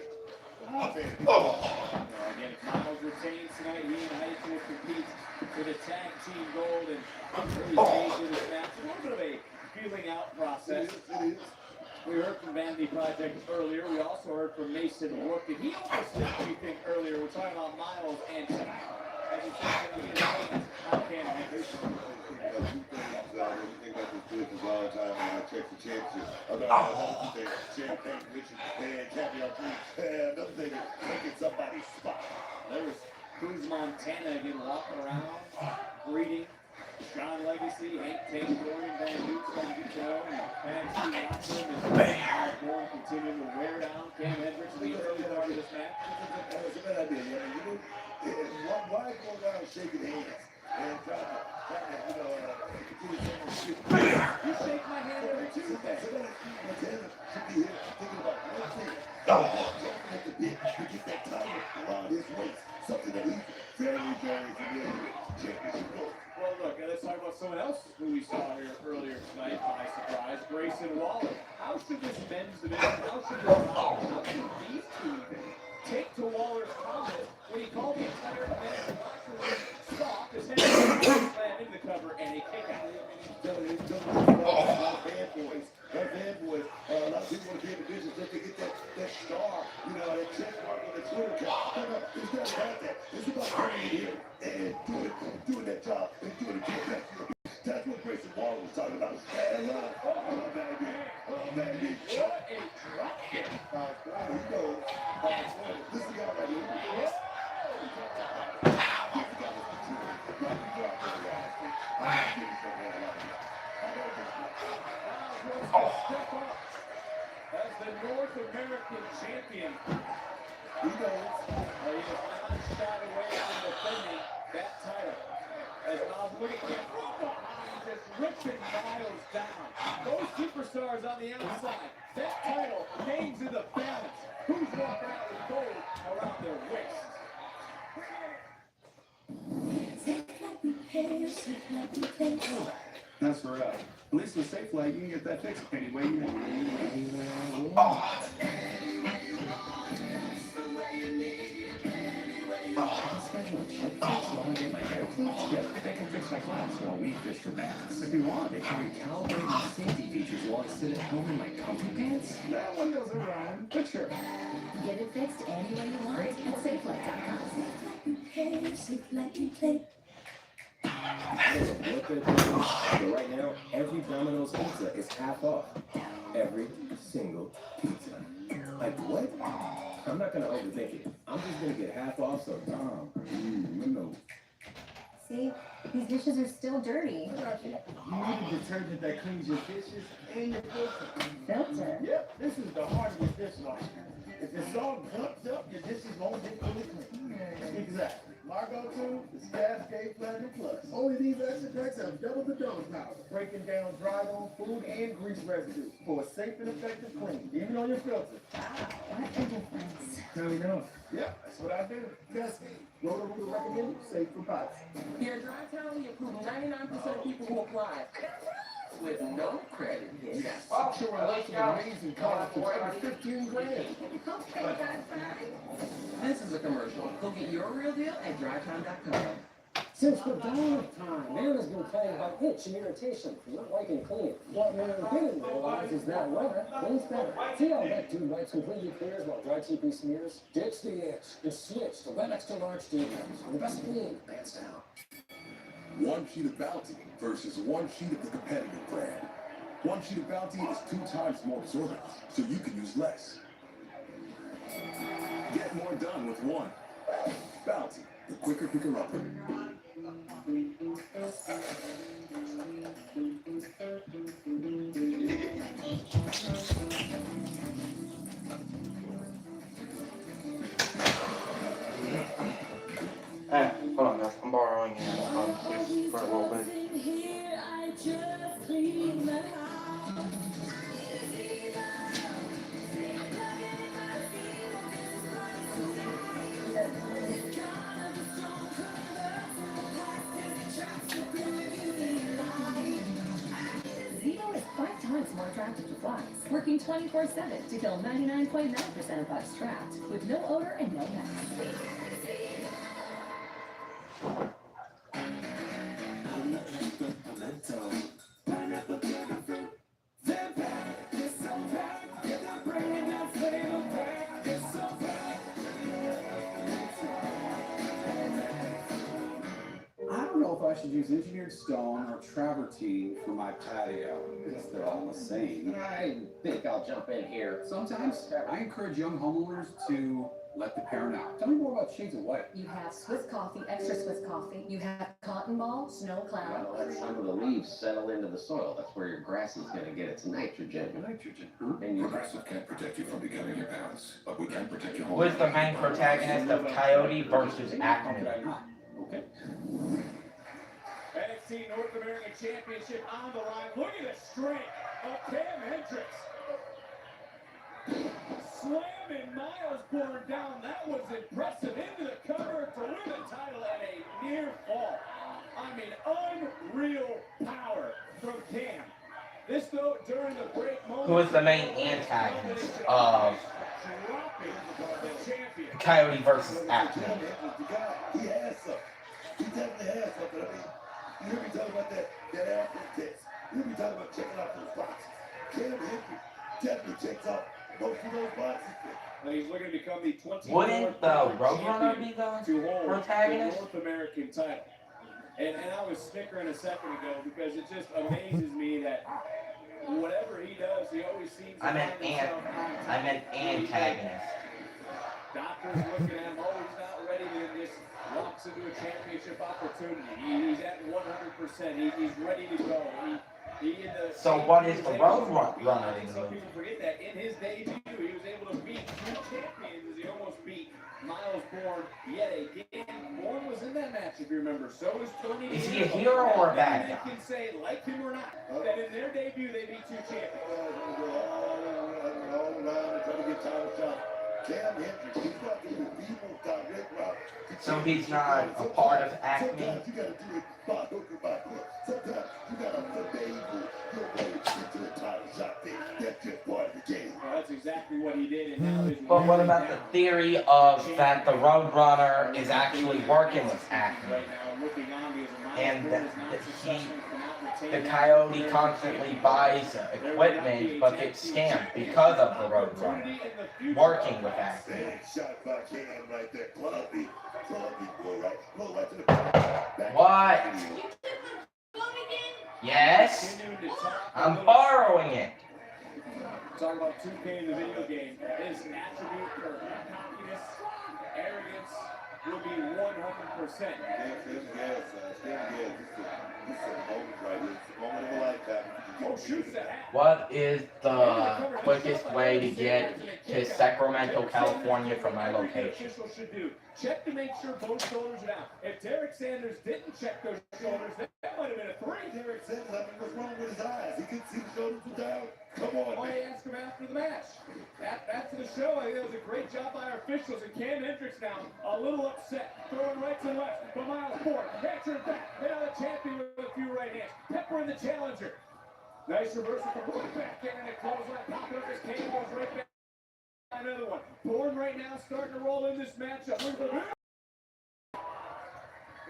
Again, Miles retains tonight. He and Heights will compete for the tag team gold, and I'm sure he's engaged in this match. A little bit of a feeling out process. We heard from Vanity Project earlier. We also heard from Mason Rourke. Did he overstep anything earlier? We're talking about Miles and as he said, how can I do all the time when I check the championship. Another thing, champagne, Richard, and caviar drink. Another thing is taking somebody's spot. There's Cruz Montana again walking around, greeting Sean Legacy, Hank Tate, Dorian Van Dukes, like you know, and NXT and continuing to wear down Cam Hendricks in the early part of this match. That's a bad idea. Why go around shaking hands and trying to you shake my hand every Tuesday. Montana should be here thinking about one thing. At the bit to get that title around his waist. Something that he's very, very familiar with. Championship gold. Well, look, let's talk about someone else who we saw here earlier tonight by surprise, Grayson Waller. How should this men's division, how should these two take to Waller's comment when he called the entire men's locker room soft as hell, slammed into the cover and a kick out? Bad boys. A lot of people want to be in the business just to get that star, that check mark on the Twitter account. No, it's not about that. It's about coming in here and doing that job and doing it get back to your business. That's what Grayson Waller was talking about. And baby. What a drop kick. He goes. This is the guy right here. As the North American champion, He knows. he is not shied away from defending that title. As Miles, look at him from behind, just ripping Miles down. Those superstars on the outside, that title hangs in the balance. Who's walking out with gold around their waist? That's for at least with Safe Flight, you can get that fixed anyway you want. They can fix my glass while we fish for bass. If you want, they carry calibrated safety features while I sit at home in my comfy pants. That one doesn't rhyme, but sure. Get it fixed any way you want at safelight.com. What they're doing, so right now, every Domino's pizza is half off. Every single pizza. Like what? I'm not gonna overthink it. I'm just gonna get half off, so Tom, no. See, these dishes are still dirty. You need a detergent that cleans your dishes and your filter. Filter? Yep, this is the heart of your dishwasher. If it's all clumped up, your dishes won't get fully clean. Exactly. Margot 2 is Cascade Platinum Plus. Only these extra packs have double the dose power, breaking down dry-on food and grease residue for a safe and effective clean, even on your filter. Wow, what a difference. Tell me no. Yeah, that's what I do. Yes, Roto Rooter recommended, safe for pots. Here at Dry-Town, we approve 99% of people who apply with no credit. Yes. Offshore lots of amazing colors for under 15 grand. Okay, that's fine. This is a commercial. Go get your real deal at drytown.com. Since the dawn of time, man has been complaining about itch and irritation from not wiping clean. What man didn't realize is that weather cleans better. See how Wet Dude wipes completely clears while Dry TP smears? Ditch the itch and switch to Wet Extra Large Stadiums. The best clean, hands down. One sheet of Bounty versus one sheet of the competitive brand. One sheet of Bounty is 2 times more absorbent, so you can use less. Get more done with one. Bounty, the quicker picker-upper. Hey, hold on, guys. I'm borrowing it for a little bit. Zito is 5 times more attractive to flies, working 24/7 to kill 99.9% of bugs trapped, with no odor and no mess. I don't know if I should use engineered stone or travertine for my patio. I guess they're all the same. I think I'll jump in here. Sometimes I encourage young homeowners to let the parent out. Tell me more about shades of white. You have Swiss coffee, extra Swiss coffee. You have cotton ball, snow cloud. Let some of the leaves settle into the soil. That's where your grass is going to get its nitrogen. Nitrogen. And you Progressive can't protect you from becoming your parents, but we can protect your home. Who is the main protagonist of Coyote versus Acme? Okay. NXT North American Championship on the line. Look at the strength of Cam Hendricks. Slamming Miles Born down. That was impressive. Into the cover to win the title at a near fall. I mean, unreal power from Cam. This, though, during the break moment. Who is the main antagonist of Coyote versus Acme? He has something. He definitely has something. I mean, you hear me talking about that athlete test. You hear me talking about checking out those boxes. Cam Hendricks definitely checks out most of those boxes. Now he's looking to become the 24th Wouldn't the Roadrunner be the protagonist? North American title. And I was snickering a second ago because it just amazes me that whatever he does, he always seems to I'm an find himself antagonist. Doctors looking at him, oh, he's not ready to just walks into a championship opportunity. He's at 100%. He's ready to go. So what is the Roadrunner in the Some movie? people forget that in his debut, he was able to beat 2 champions as he almost beat Miles Born yet again. Born was in that match, if you remember. So was Tony. Is he a hero or a bad guy? They can say, like him or not, that in their debut they beat 2 champions. All around and trying to get title shot. Cam Hendricks, he's not doing the most direct route. So he's not a part of Acme? Sometimes you gotta do it by hook or by crook. Sometimes you gotta enable your way into a title shot thing. That's just part of the game. Well, that's exactly what he did, and now his But what about the theory of that the Roadrunner is actually working with Acme? right now looking on because And that the Coyote constantly buys equipment but gets scammed because of the Roadrunner working with Acme. Bad shot by Cam right there. Clubby, blow right to the back. What? Yes? I'm borrowing it. Talking about 2K in the video game, his attribute for cockiness, arrogance will be 100%. This is a moment right here. It's a moment of a lifetime. Oh, shoots the hat. What is the quickest way to get to Sacramento, California from my location? Officials should do. Check to make sure both shoulders are down. If Derek Sanders didn't check those shoulders, that might have been a 3. Derek Sanders, I mean, what's wrong with his eyes? He couldn't see the shoulders were down. Come on, Oh, they asked him after the match. After the show, I think that was a great job by our officials. And Cam Hendricks now a little upset, throwing right to left. But Miles forward, answer back. Hit on the champion with a few right hands. Peppering the challenger. Nice reversal from right back in, and a clothesline. Pop up as Cam goes right back. Another one. Bourne right now starting to roll in this matchup.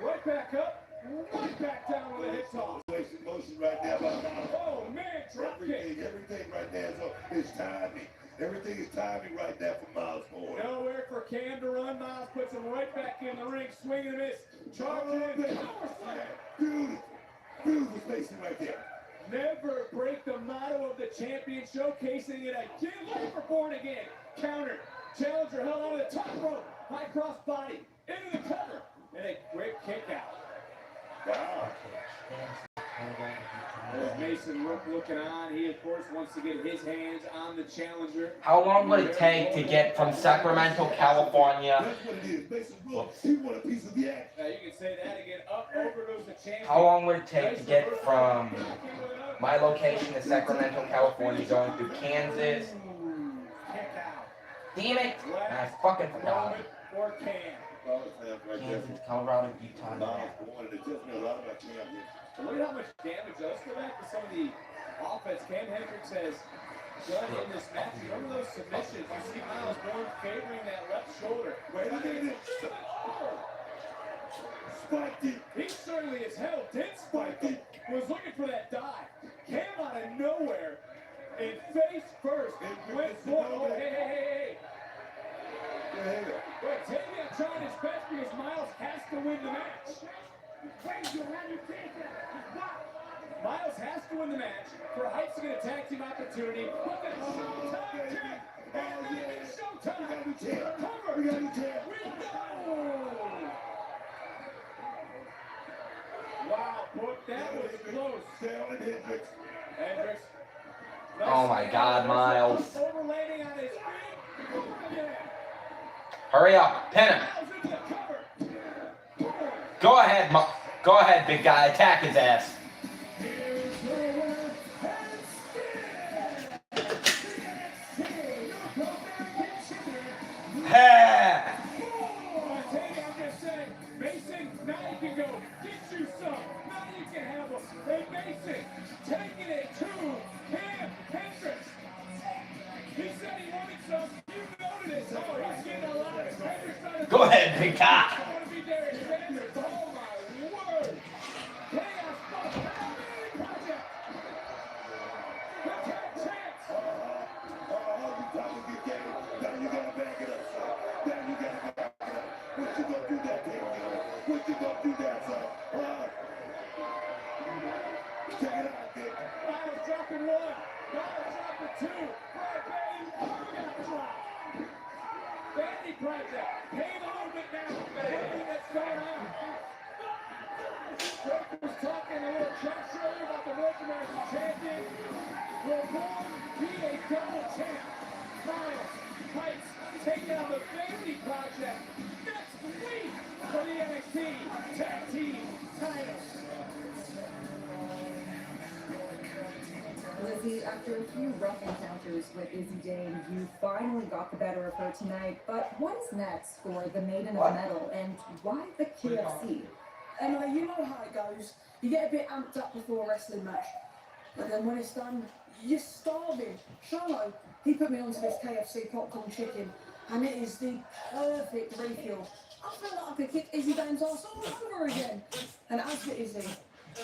Right back up, right back down with a hip toss. Motion right now. Oh man, drop kick. Everything right now is timing. Everything is timing right now for Miles Bourne. Nowhere for Cam to run. Miles puts him right back in the ring. Swing and a miss. Charging in. Beautiful. Beautiful spacing right there. Never break the motto of the champion, showcasing it again. For Bourne again. Counter. Challenger held on to the top rope. High cross body. Into the cover. And a quick kick out. Wow. There's Mason Rook looking on. He, of course, wants to get his hands on the challenger. How long would it take to get from Sacramento, California? That's what it is. Mason Rook, he want a piece of the action. You can say that again. Up, over goes the champion. How long would it take to get from my location to Sacramento, California, going through Kansas? Damn it! I fucking forgot. For Cam. Kansas, Colorado, Utah. Miles Bourne, it just means a lot about Cam here. Look at how much damage. Let's go back to some of the offense Cam Hendricks has done in this match. Remember those submissions? You see Miles Bourne favoring that left shoulder. Wait a minute. Spiked it. He certainly is hell. Did spike it. Was looking for that dive. Came out of nowhere and face first. Went for it. Oh, hey. Wait, Tavion trying his best because Miles has to win the match. Miles has to win the match for Heights to get a tag team opportunity. Look at Showtime kick. And then it's Showtime. Cover. We go. Wow, Book, that was close. Hendricks. Oh my God, Miles. Overlanding on his feet. Hurry up, pin him. Go ahead, big guy. Attack his ass. Hey! Mason, now you can go. Get you some. Now you can have them. Hey, Mason, taking it to Cam Hendricks. He said he wanted some. You noted it. Oh, he's getting a lot of Hendricks. Go ahead, big guy. Oh, my word. Chaos Project. Let's have a chance. Now you gotta back it up, son. Now you gotta back it up. What you gonna do that, David? What you gonna do that, son? Check it out, Dick. Miles dropping one. Miles dropping two. Got dropped. Vanity Project. Pain a little bit now. But everything that's going on. Drake was talking a little trash earlier about the North American champion. Will Bourne be a double champ? Miles, Heights, taking on the Vanity Project next week for the NXT Tag Team titles. Lizzie, after a few rough encounters with Izzy Dane, you finally got the better of her tonight. But what is next for the Maiden of Metal, and why the KFC? Emma, you know how it goes. You get a bit amped up before a wrestling match. But then when it's done, you're starving. Charlo, he put me onto this KFC popcorn chicken, and it is the perfect refuel. I feel like I could kick Izzy Dane's ass all over again. And as for Izzy,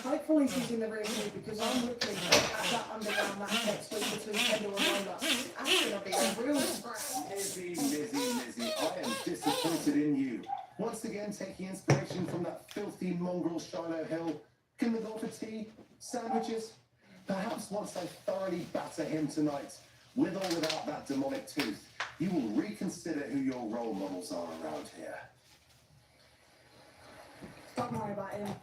hopefully she's in the rear view, because I'm looking at that underground match next week between Kendall and Lola. That's going to be a real scrap. Lizzie, I am disappointed in you. Once again, taking inspiration from that filthy mongrel Shiloh Hill. Can we go for tea? Sandwiches? Perhaps once I thoroughly batter him tonight, with or without that demonic tooth, you will reconsider who your role models are around here. Don't worry about him.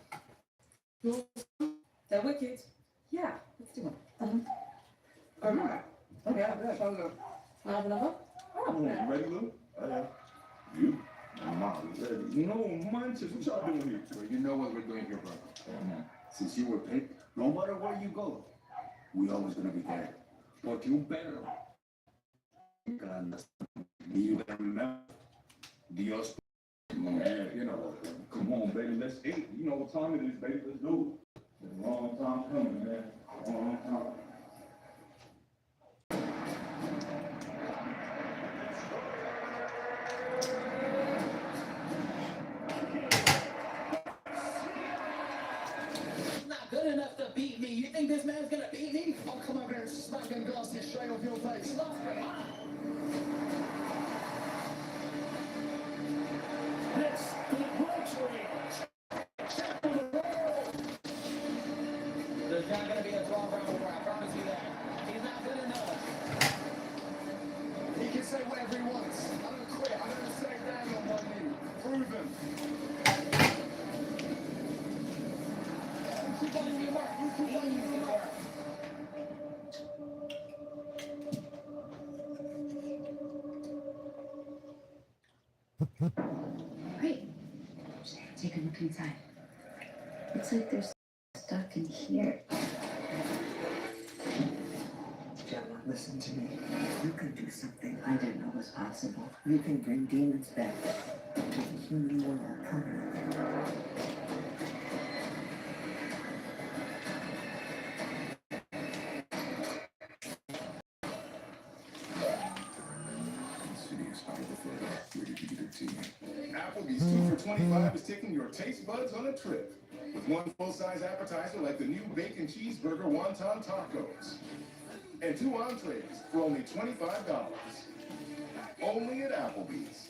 They're wicked. Yeah, let's do one. Alright. Okay, so good. I have another? Oh, you ready, Lou? You? I'm not ready. No, manches, what y'all doing here? Well, you know what we're doing here, brother. Since you were picked, no matter where you go, we always gonna be there. Porque un perro, Dios, man, you know, come on, baby, let's eat. You know what time it is, baby, let's do it. Been a long time coming, man. Long time. Not good enough to beat me. You think this man's gonna beat me? I'll come over there and smack them glasses straight off your face. This debauchery. There's not gonna be a 12-round war, I promise you that. He's not good enough. He can say whatever he wants. I don't quit. I'm going to stay down on one knee. Prove him. Keep on your mark. You keep on your mark. Great. Take a look inside. Looks like there's stuff in here. Gemma, listen to me. You can do something I didn't know was possible. You can bring demons back to the human world permanently. Applebee's 2 for $25 is taking your taste buds on a trip with one full-size appetizer like the new bacon cheeseburger wonton tacos and 2 entrees for only $25. Only at Applebee's.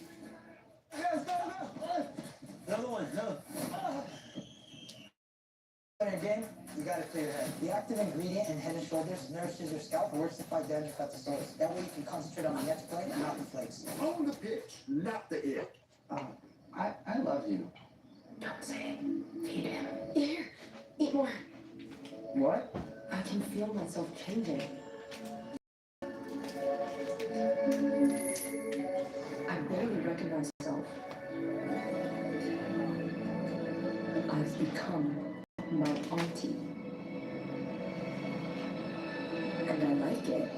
Yes, no. Another one, no. Again, you gotta clear your head. The active ingredient in Head & Shoulders nourishes your scalp and works to fight damage cut to cells. That way you can concentrate on the next play and not the flakes. Own the pitch, not the it. I love you. Don't say it. Feed him. Here. Eat more. What? I can feel myself changing. I barely recognize myself. I've become my auntie. And I like it.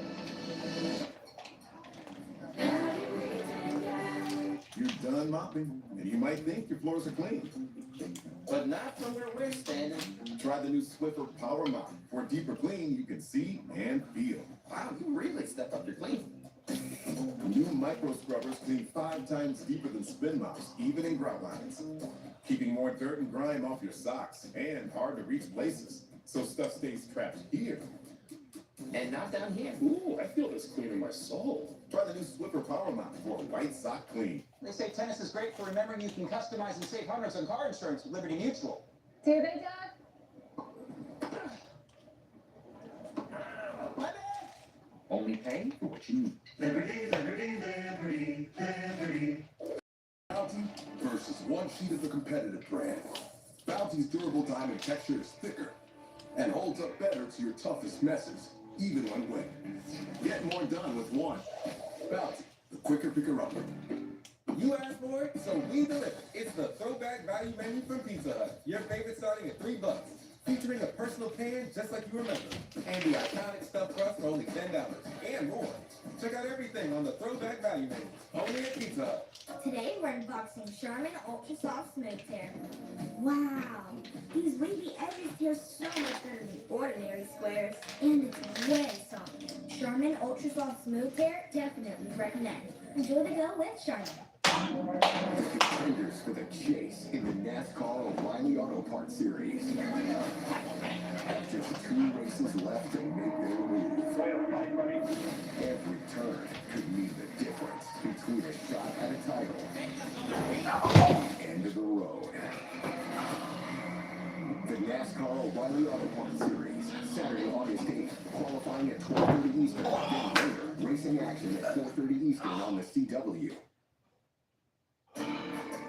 You're done mopping, and you might think your floors are clean. But not from where we're standing. Try the new Swiffer Power Mop. For a deeper clean, you can see and feel. Wow, you really stepped up your clean. New micro scrubbers clean 5 times deeper than spin mops, even in grout lines. Keeping more dirt and grime off your socks and hard to reach places, so stuff stays trapped here. And not down here. Ooh, I feel this clean in my soul. Try the new Swiffer Power Mop for a white sock clean. They say tennis is great for remembering you can customize and save hundreds on car insurance with Liberty Mutual. Do they, Dad? My bad. Only pay for what you need. Liberty, Liberty, Liberty, Liberty. Bounty versus one sheet of the competitive brand. Bounty's durable diamond texture is thicker and holds up better to your toughest messes, even when wet. Get more done with one. Bounty, the quicker picker-upper. You asked for it, so we deliver. It's the throwback value menu from Pizza Hut. Your favorite starting at $3. Featuring a personal pan just like you remember. And the iconic stuffed crust for only $10. And more. Check out everything on the throwback value menu. Only at Pizza Hut. Today we're unboxing Charmin Ultra Soft Smooth Tear. Wow, these wavy edges feel so much better than ordinary squares. And it's way softer. Charmin Ultra Soft Smooth Tear, definitely recommend. Enjoy the go with Charmin. The contenders for the chase in the NASCAR O'Reilly Auto Parts Series. Just 2 races left to make their move. Every turn could mean the difference between a shot at a title and the end of the road. The NASCAR O'Reilly Auto Parts Series, Saturday, August 8th, qualifying at 12:30 Eastern. Then later, racing action at 4:30 Eastern on the CW.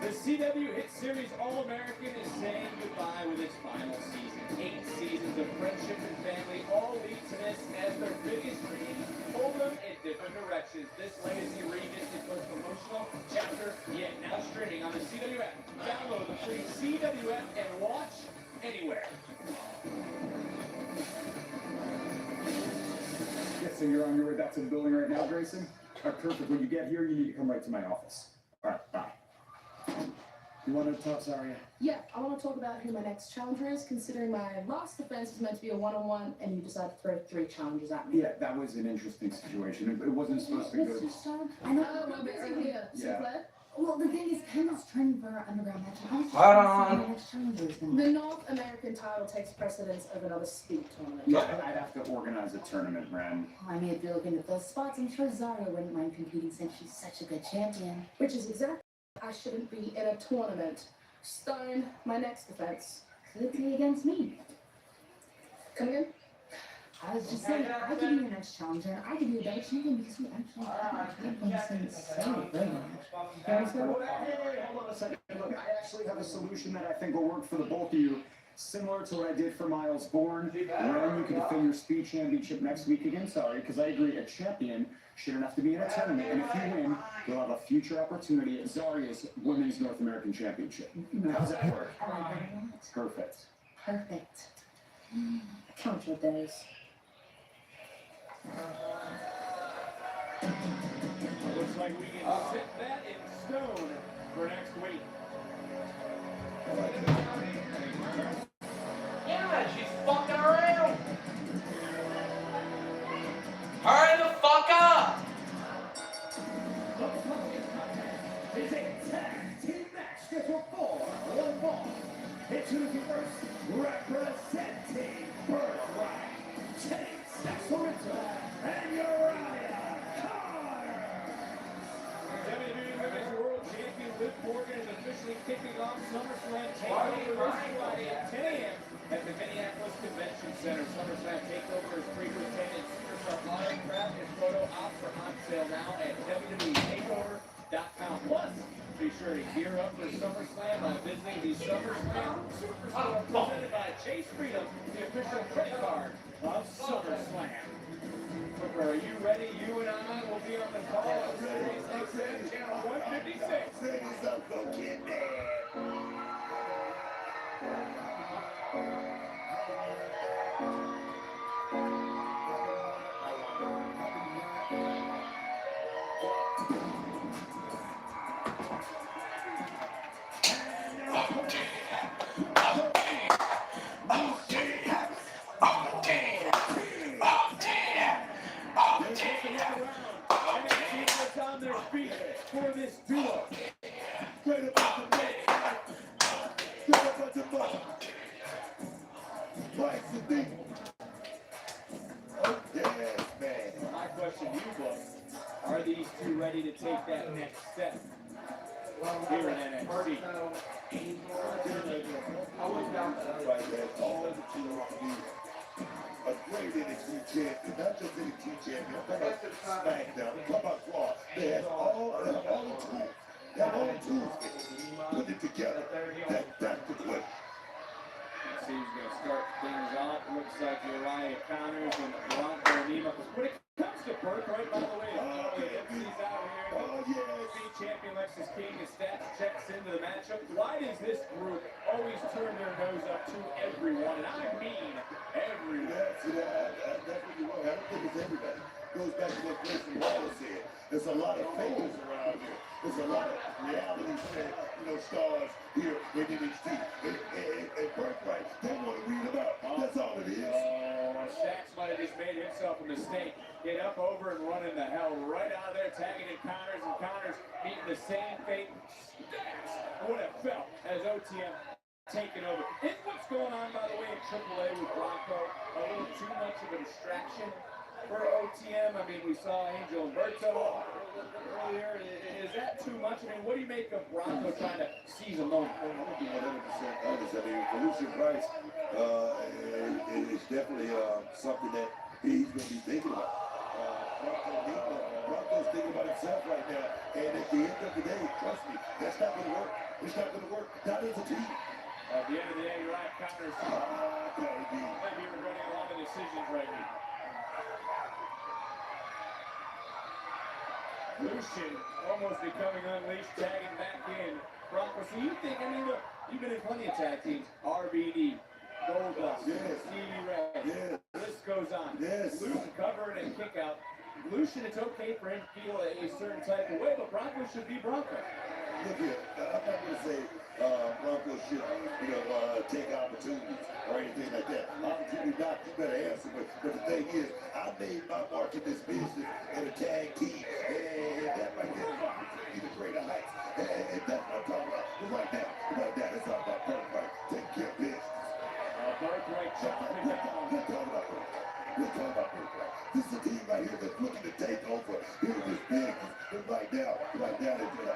The CW Hit Series All-American is saying goodbye with its final season. 8 seasons of friendship and family all lead to this as their biggest dream. Pull them in different directions. This legacy reads its most emotional chapter yet, now streaming on the CW app. Download the free CW app and watch anywhere. Get So you're on your way back to the building right now, Grayson? All right, perfect. When you get here, you need to come right to my office. All right, bye. You want to talk, Zarya? Yeah, I want to talk about who my next challenger is, considering my last defense is meant to be a one-on-one, and you decided to throw 3 challenges at me. Yeah, that was an interesting situation. It wasn't supposed to go. I know. We're busy here, Yeah. Well, the thing is, Kendall's training for our underground match. I was just Hold trying to see on. who the next challenger is gonna The be. North American title takes precedence over another speed tournament. Yeah, I'd have to organize a tournament, Ren. I mean, if you're looking at those spots, I'm sure Zarya wouldn't mind competing since she's such a good champion. Which is exactly why I shouldn't be in a tournament. Stone, my next defense. Could be against me. Come again? I was just saying, I could be your next challenger, and I could be a better champion because we actually haven't champions since so very much. Hold on a second. Look, I actually have a solution that I think will work for the both of you. Similar to what I did for Miles Bourne. Ren, you can defend your speed championship next week against Ari, because I agree, a champion shouldn't have to be in a tournament, and if you win, you'll have a future opportunity at Zarya's Women's North American Championship. How does that work? I like that a lot. Perfect. Perfect. Count your days. Looks like we can set that in stone for next week. Yeah, she's fucking around. Hurry the fuck up. It's a tag team match scheduled for 1 fall. It's who's first representing Birthright, Chase Sorrento, and Uriah Carter. WWE Women's World Champion Liv Morgan is officially kicking off SummerSlam TakeOver this Friday at 10 a.m. at the Minneapolis Convention Center. SummerSlam TakeOver is free to attend, and superstar autograph and photo ops are on sale now at WWETakeover.com. Plus, be sure to gear up for SummerSlam by visiting the SummerSlam Superstore presented by Chase Freedom, the official credit card of SummerSlam. Booker, are you ready? You and I will be on the call on Saturday, channel 156. On their feet for this duo. Straight up the neck. Straight up the butt. Twice the deep. Oh, yes, man. My question to you, Buck, are these two ready to take that next step here in NXT? I was down to right there. All the two want to be a great NXT champion, not just NXT champion. I'm talking about SmackDown. I'm talking about Raw. They have all the tools. They have all the tools. Put it together. That's the question. See who's going to start things off. Looks like Uriah counters and Bronco Nima. When it comes to Birthright, by the way, he's out here. NXT champion Lexus King is stats checks into the matchup. Why does this group always turn their nose up to everyone? And I mean everyone. That's what you want. I don't think it's everybody. Goes back to what Grayson Waller said. There's a lot of fakers around here. There's a lot of reality stars here in NXT. And Birthright, they want to read them out. That's all it is. Shax might have just made himself a mistake. Get up, over, and running the hell right out of there, tagging in counters, and counters meeting the same fate. That's what it felt as OTM taking over. And what's going on, by the way, in AAA with Bronco? A little too much of a distraction for OTM. I mean, we saw Angel Umberto earlier. Is that too much? I mean, what do you make of Bronco trying to seize a moment? I'm going to be 100% honest. I mean, Felicia Price is definitely something that he's going to be thinking about. Bronco's thinking about himself right now. And at the end of the day, trust me, that's not going to work. It's not going to work. Not as a team. At the end of the day, you're right. Counters. Maybe you're running a lot of decisions right now. Lucian almost becoming unleashed, tagging back in. Bronco, so you think, I mean, look, you've been in plenty of tag teams. RBD, Goldust, Stevie Ray, the list goes on. Lucian covering and kick out. Lucian, it's okay for him to feel a certain type of way, but Bronco should be Bronco. Look here, I'm not going to say Bronco should, take opportunities or anything like that. Opportunity not, you better answer. But the thing is, I made my mark in this business in a tag team, and that might get an opportunity to greater heights. And that's what I'm talking about. But right now, it's all about birthright. Take care of business. Birthright chopping down. We're talking about birthright. This is a team right here that's looking to take over here in this business. And right now, they're just like,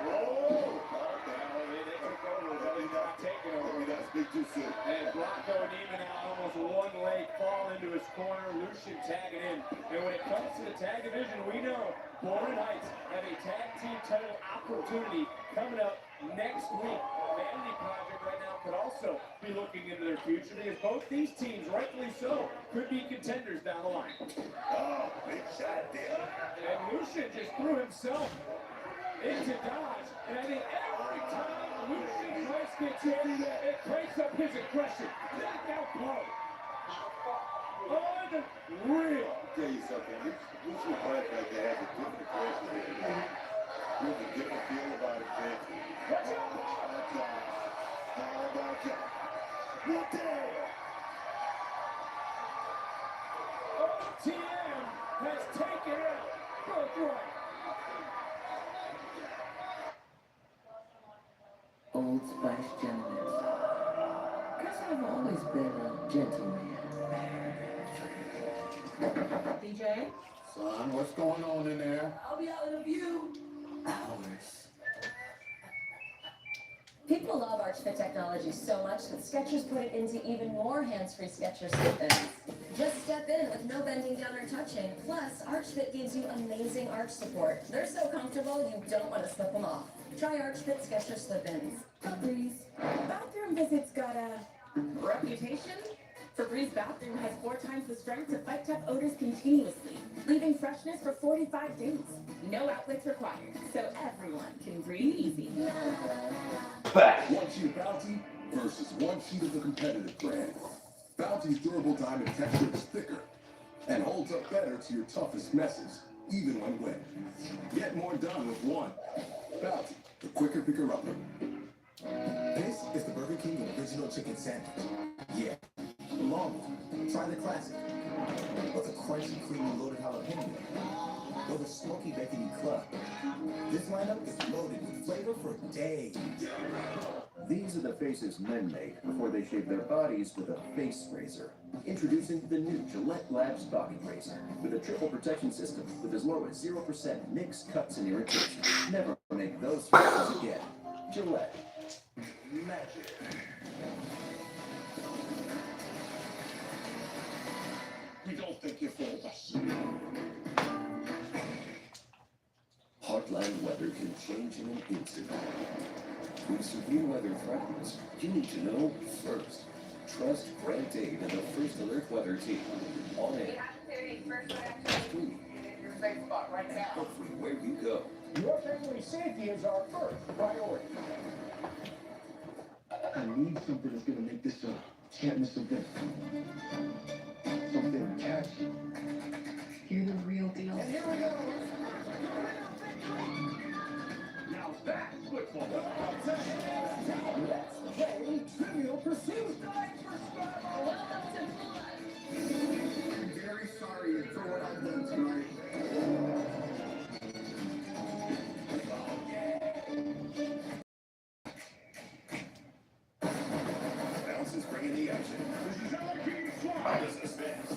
And Bronco and Neiman now almost one leg fall into his corner. Lucian tagging in. And when it comes to the tag division, we know Bourne Heights have a tag team title opportunity coming up next week. Vanity Project right now could also be looking into their future because both these teams, rightfully so, could be contenders down the line. Oh, big shot there. And Lucian just threw himself into dodge. And I think every time Lucian Price gets in, it cranks up his aggression. Knockout blow. Unreal. I'll tell you something. Lucian Price right there has a different aggression. There's a different feel about it, man. Watch out! How about that? What there? OTM has taken out Birthright. Old Spice gentlemen. Guess I've always been a gentleman. DJ? Son, what's going on in there? I'll be out in a few hours. People love ArchFit technology so much that Skechers put it into even more hands-free Skechers slip-ins. Just step in with no bending down or touching. Plus, ArchFit gives you amazing arch support. They're so comfortable, you don't want to slip them off. Try ArchFit Skechers slip-ins. Febreze. Bathroom visits got a reputation? Febreze bathroom has 4 times the strength to fight tough odors continuously, leaving freshness for 45 days. No outlets required, so everyone can breathe easy. One sheet of Bounty versus one sheet of the competitive brand. Bounty's durable diamond texture is thicker and holds up better to your toughest messes, even when wet. Get more done with one. Bounty, the quicker picker-upper. This is the Burger King original chicken sandwich. Yeah, the long one. Try the classic. Or the crunchy, creamy, loaded jalapeno. Or the smoky, bacony club. This lineup is loaded with flavor for days. These are the faces men make before they shave their bodies with a face razor. Introducing the new Gillette Labs Body Razor with a triple protection system with as low as 0% nicks, cuts, and irritation. Never make those faces again. Gillette. Magic. We don't think you fooled us. Heartland weather can change in an instant. When severe weather threatens, you need to know first. Trust Grant Aid and the First Alert Weather Team. On air. Streaming. Everywhere you go. Your family safety is our first priority. I need something that's gonna make this a can't miss event. Something catchy. You're the real deal. And here we go. Now that's football. Let's play Trivial Pursuit. I'm very sorry for what I've done tonight. Bounce is bringing the action.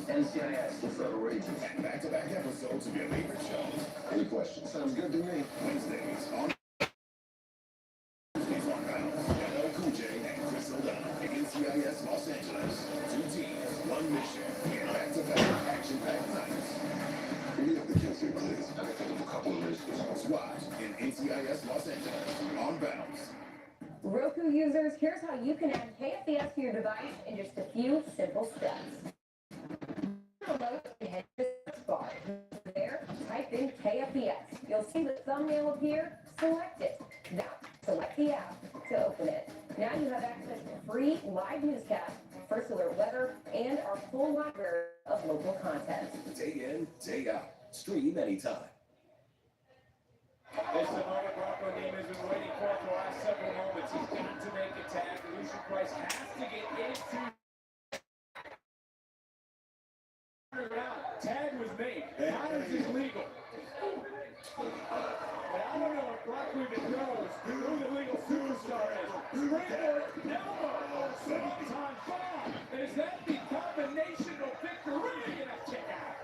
NCIS, the Federal Agents. And back-to-back episodes of your favorite shows. Any questions? Sounds good to me. Wednesdays on LL Cool J and Chris O'Donnell. NCIS Los Angeles. 2 teams, 1 mission. Back-to-back action-packed nights. We have the kids here, please. I can think of a couple of missions. SWAT in NCIS Los Angeles. On Bounce. Roku users, here's how you can add KFBS to your device in just a few simple steps. Download and head to the search bar. There, type in KFBS. You'll see the thumbnail appear. Select it. Now, select the app to open it. Now you have access to free live newscasts First Alert weather, and our full library of local content. Day in, day out. Stream anytime. This is the moment Bronco Neiman has been waiting for the last several moments. He's got to make a tag. Lucian Price has to get into. Tag was made. Connors is legal. But I don't know if Brock even knows who the legal superstar is. Springboard, elbow, swanton bomb. Is that the combination of victory and a kick out?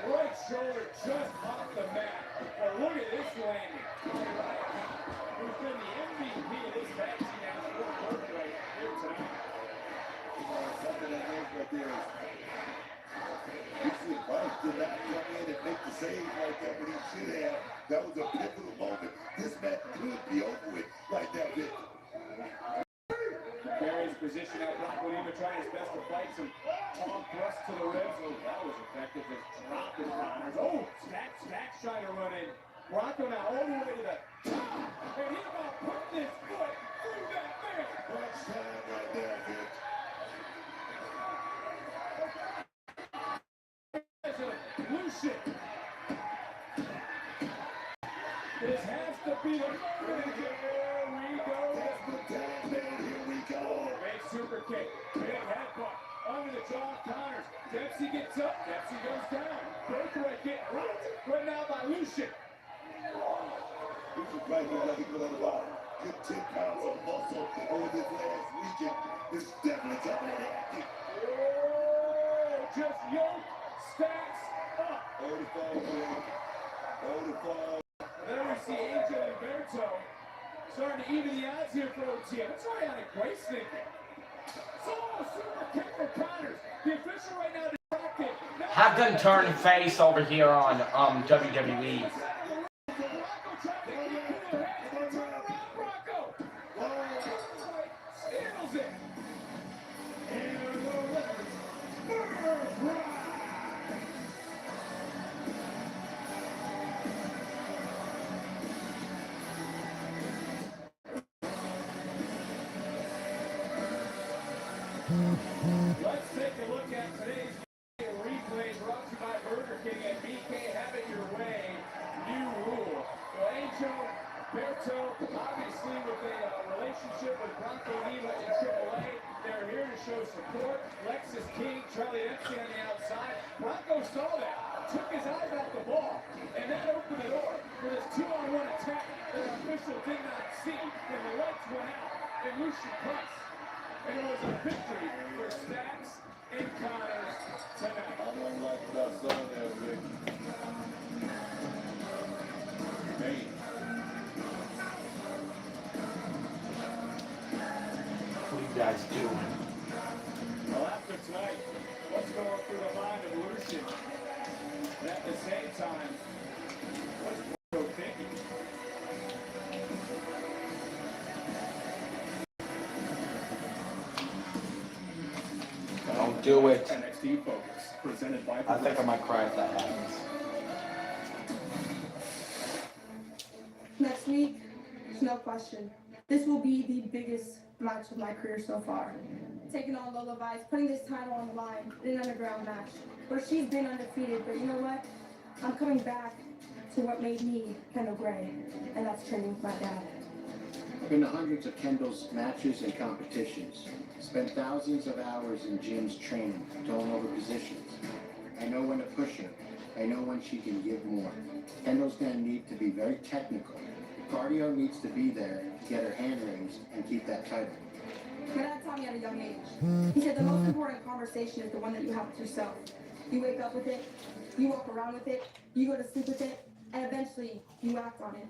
Right shoulder just off the mat. Well, look at this landing. Who's been the MVP of this tag team now? Work right here tonight. Something that is right there is usually Price did not come in and make the save like that when he should have. That was a pivotal moment. This match could be over with like that, Vic. Barry's position out. Bronco Neiman trying his best to fight some palm thrust to the ribs. Oh, that was effective. Just dropping Connors. Oh, Stack trying to run in. Bronco now all the way to the top. And he's about to put this foot through that man. Clutch time right there, Vic. Lucian. This has to be the moment. Here we go. That's the time, man. Here we go. Big super kick. Big headbutt. Under the jaw of Connors. Dempsey gets up. Dempsey goes down. Breakaway kick rocked. Right now by Lucian. Lucian Price looks like he's going to about good 10 pounds of muscle over this last weekend. It's definitely something that acting. Oh, just yoke Stacks up. 35, man. 35. Then we see Angel and Berto starting to even the odds here for OTM. That's Ionic Grace thinking. So, super kick for Connors. The official right now distracted. Have them turn face over here on WWE. Let's take a look at today's replay brought to you by Burger King and BK. Have it your way. New rule. Well, Angel, Berto, obviously with a relationship with Bronco Neiman in AAA, they're here to show support. Lexus King, Charlie Dempsey on the outside. Bronco saw that, took his eyes off the ball, and that opened the door for this 2-on-1 attack that the official did not see when the lights went out and Lucian Price. And it was a victory for Stacks and Connors tonight. I don't like what I saw there, Vic. Man. What are you guys doing? Well, after tonight, what's going through the mind of Lucian? And at the same time, what's Bronco thinking? Don't do it. NXT Focus, presented by I think I might cry if that happens. Next week, there's no question. This will be the biggest match of my career so far. Taking on Lola Vice, putting this title on the line in an underground match where she's been undefeated. But you know what? I'm coming back to what made me Kendall Gray, and that's training with my dad. I've been to hundreds of Kendall's matches and competitions. Spent thousands of hours in gyms training, going over positions. I know when to push her. I know when she can give more. Kendall's going to need to be very technical. Cardio needs to be there to get her hand raised and keep that title. My dad taught me at a young age. He said the most important conversation is the one that you have with yourself. You wake up with it, you walk around with it, you go to sleep with it, and eventually you act on it.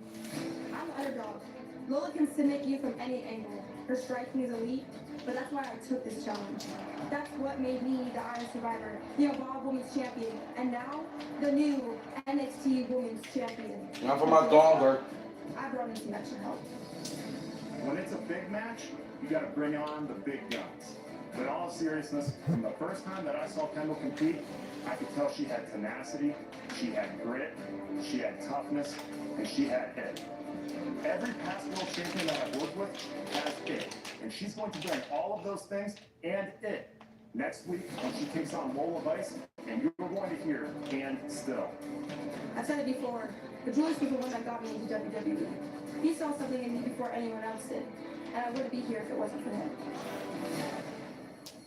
I'm an underdog. Lola can submit you from any angle. Her striking is elite, but that's why I took this challenge. That's what made me the Iron Survivor, the Evolve Women's Champion, and now the new NXT Women's Champion. Not for much longer. I brought in some extra help. When it's a big match, you got to bring on the big guns. But in all seriousness, from the first time that I saw Kendall compete, I could tell she had tenacity, she had grit, she had toughness, and she had head. Every past world champion that I've worked with has it. And she's going to bring all of those things and it next week when she takes on Lola Vice, and you're going to hear and still. I've said it before, but Julius was the one that got me into WWE. He saw something in me before anyone else did, and I wouldn't be here if it wasn't for him.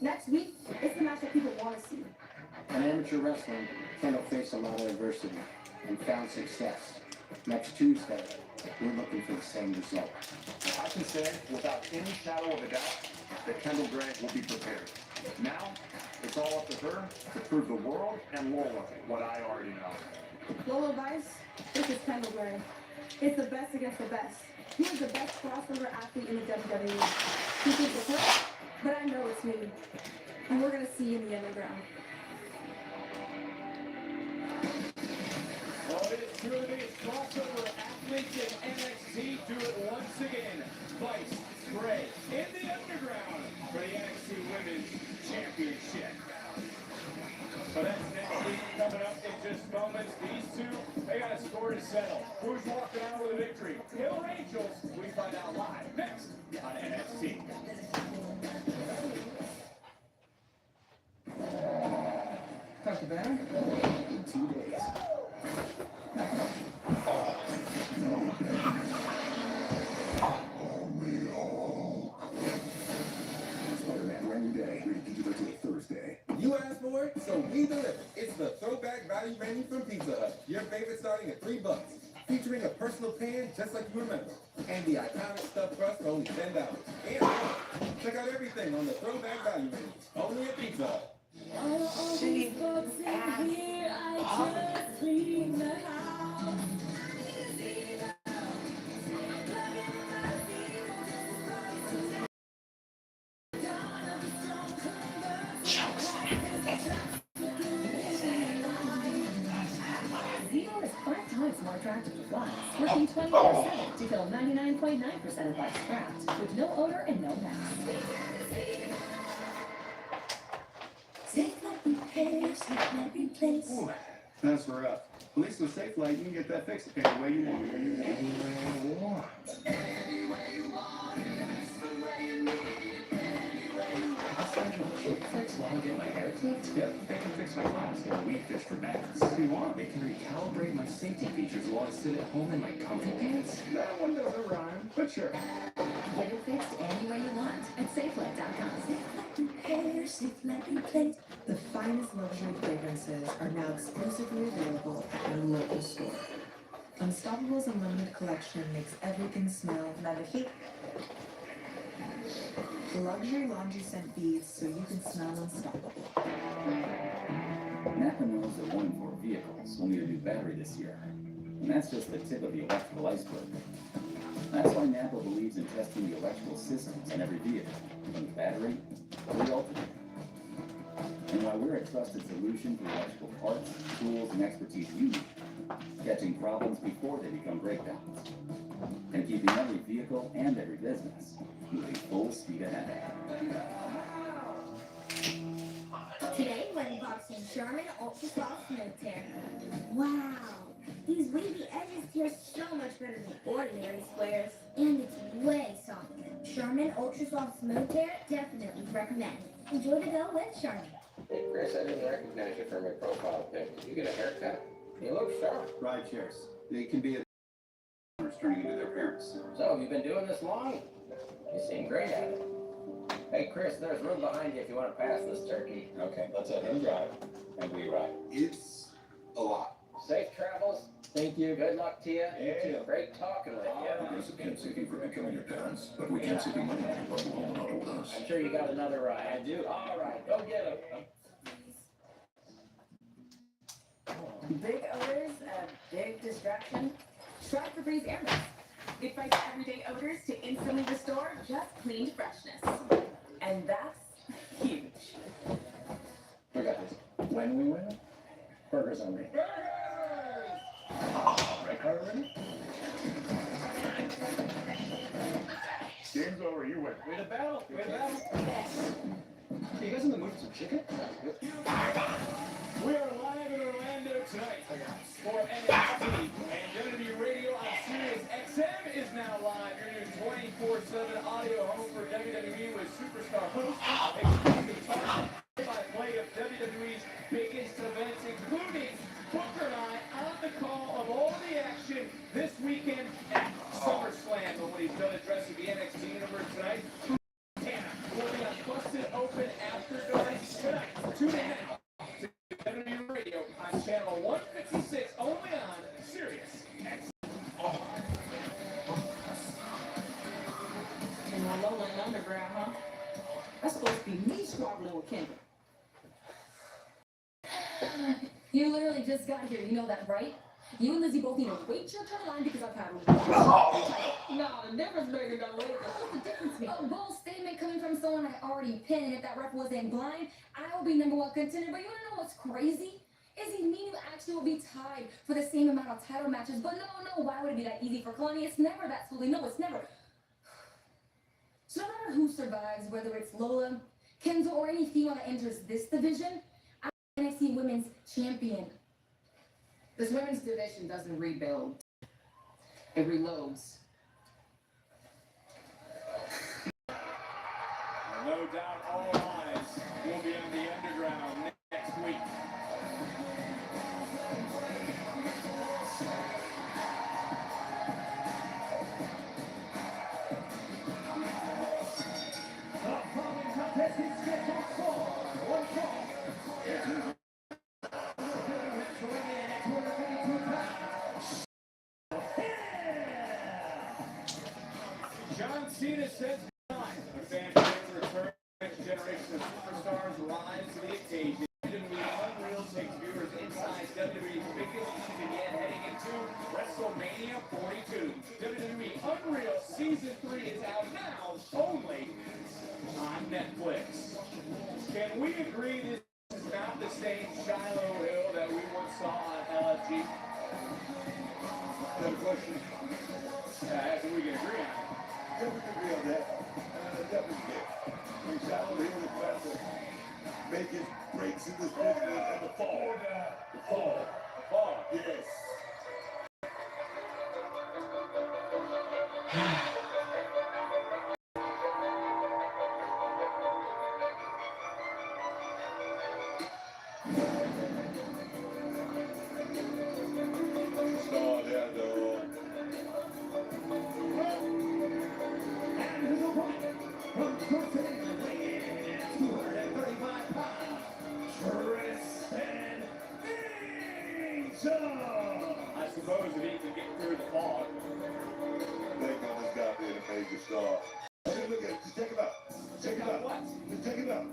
Next week, it's the match that people want to see. In amateur wrestling, Kendall faced a lot of adversity and found success. Next Tuesday, we're looking for the same result. I can say, without any shadow of a doubt, that Kendall Gray will be prepared. Now, it's all up to her to prove the world and Lola what I already know. Lola Vice, this is Kendall Gray. It's the best against the best. He is the best crossover athlete in the WWE. He thinks it's her, but I know it's me. And we're going to see in the underground. Well, it is true to be a crossover athletes in NXT do it once again. Vice, Gray, in the underground for the NXT Women's Championship. So that's next week coming up in just moments. These two, they got a score to settle. Who's walking out with a victory? Hill Angels, we find out live next on NXT. Dr. Banner? In 2 days. Spider-Man brand new day. Rated PG-13 Thursday. You asked for it, so we deliver. It's the throwback value menu from Pizza Hut. Your favorite starting at $3. Featuring a personal pan just like you remember. And the iconic stuffed crust for only $10. And check out everything on the throwback value menu. Only at Pizza Hut. Zero is 5 times more attractive to flies, working 24/7 to kill 99.9% of lice trapped, with no odor and no mess. Ooh, that's rough. At least with Safe Light, you can get that fixed any way you want. Fix while I get my hair clipped? Yep, they can fix my glass in a week just for bats. If you want, they can recalibrate my safety features while I sit at home in my comfy pants. That one doesn't rhyme, but sure. Get it fixed any way you want at SafeLight.com. The finest luxury fragrances are now exclusively available at your local store. Unstoppable's Unlimited Collection makes everything smell magnifique. Luxury laundry scent beads so you can smell unstoppable. Napa knows that 1 in 4 vehicles will need a new battery this year. And that's just the tip of the electrical iceberg. That's why Napa believes in testing the electrical systems on every vehicle, from the battery to the alternator. And why we're a trusted solution for electrical parts, tools, and expertise you need, catching problems before they become breakdowns, and keeping every vehicle and every business moving full speed ahead. Today we're unboxing Charmin Ultra Soft Smooth Tear. Wow! These wavy edges tear so much better than ordinary squares. And it's way softer. Charmin Ultra Soft Smooth Tear, definitely recommend. Enjoy the go with Charmin. Hey, Chris, I didn't recognize you from your profile pic. Did you get a haircut? You look sharp. Ride shares. They can be turning into their parents. So, have you been doing this long? You seem great at it. Hey, Chris, there's room behind you if you want to pass this turkey. Okay, let's let him drive, and we ride. It's a lot. Safe travels. Thank you. Good luck to you. You too. Great talking with you. There's a Kansas City for becoming your parents, but we can't see the money when you hold on with us. I'm sure you got another ride. I do. All right, go get him. Big odors, a big distraction? Try Febreze Air Mist. It fights everyday odors to instantly restore just cleaned freshness. And that's huge. We got this. When we win, burgers on me. Red card ready? Game's over, you win. Way to battle. Way to battle. Hey, you guys in the mood for some chicken? We are live in Orlando tonight for NXT, and WWE Radio on Sirius XM is now Live, your new 24/7 audio home for WWE with superstar hosts, exclusive talk, play-by-play of WWE's biggest events, including Booker and I on the call of all the action this weekend at SummerSlam. But when he's done addressing the NXT universe tonight, we'll be on Busted Open After Dark tonight, 2 to 9 to WWE Radio on channel 156, only on Sirius XM. And my Lola in Underground, huh? That's supposed to be me squabbling with Kendra. You literally just got here, you know that, right? You and Lizzie both need to wait your turn line because I've had one. Nah, the difference maker don't wait. What's the difference mean? A bold statement coming from someone I already pinned, and if that ref wasn't blind, I will be #1 contender. But you wanna know what's crazy? Is he mean you actually will be tied for the same amount of title matches? But no, why would it be that easy for Kalani? It's never that silly. No, it's never. So no matter who survives, whether it's Lola, Kenzo, or any female that enters this division, I'm NXT Women's Champion. This women's division doesn't rebuild. It reloads. No doubt all eyes will be on the Underground next week. John Cena says goodbye. A fan favorite return. Next generation of superstars rise to the occasion. WWE Unreal takes viewers inside WWE's biggest season yet, heading into WrestleMania 42. WWE Unreal Season 3 is out now, only on Netflix. Can we agree this is not the same Shiloh Hill that we once saw on LFG? No question. That's what we can agree on. Yeah, we can agree on that. Definitely can. I mean, Shiloh Hill is trying to make his breaks in this business and the fall. The fall. Yes. Star there, though. And to the right, from Brooklyn, weighing in at 235 pounds, Tristan Angel. I suppose if he can get through the fog. Thank God this guy being a major star. I mean, look at it. Just check him out. Check him out. What? Just check him out.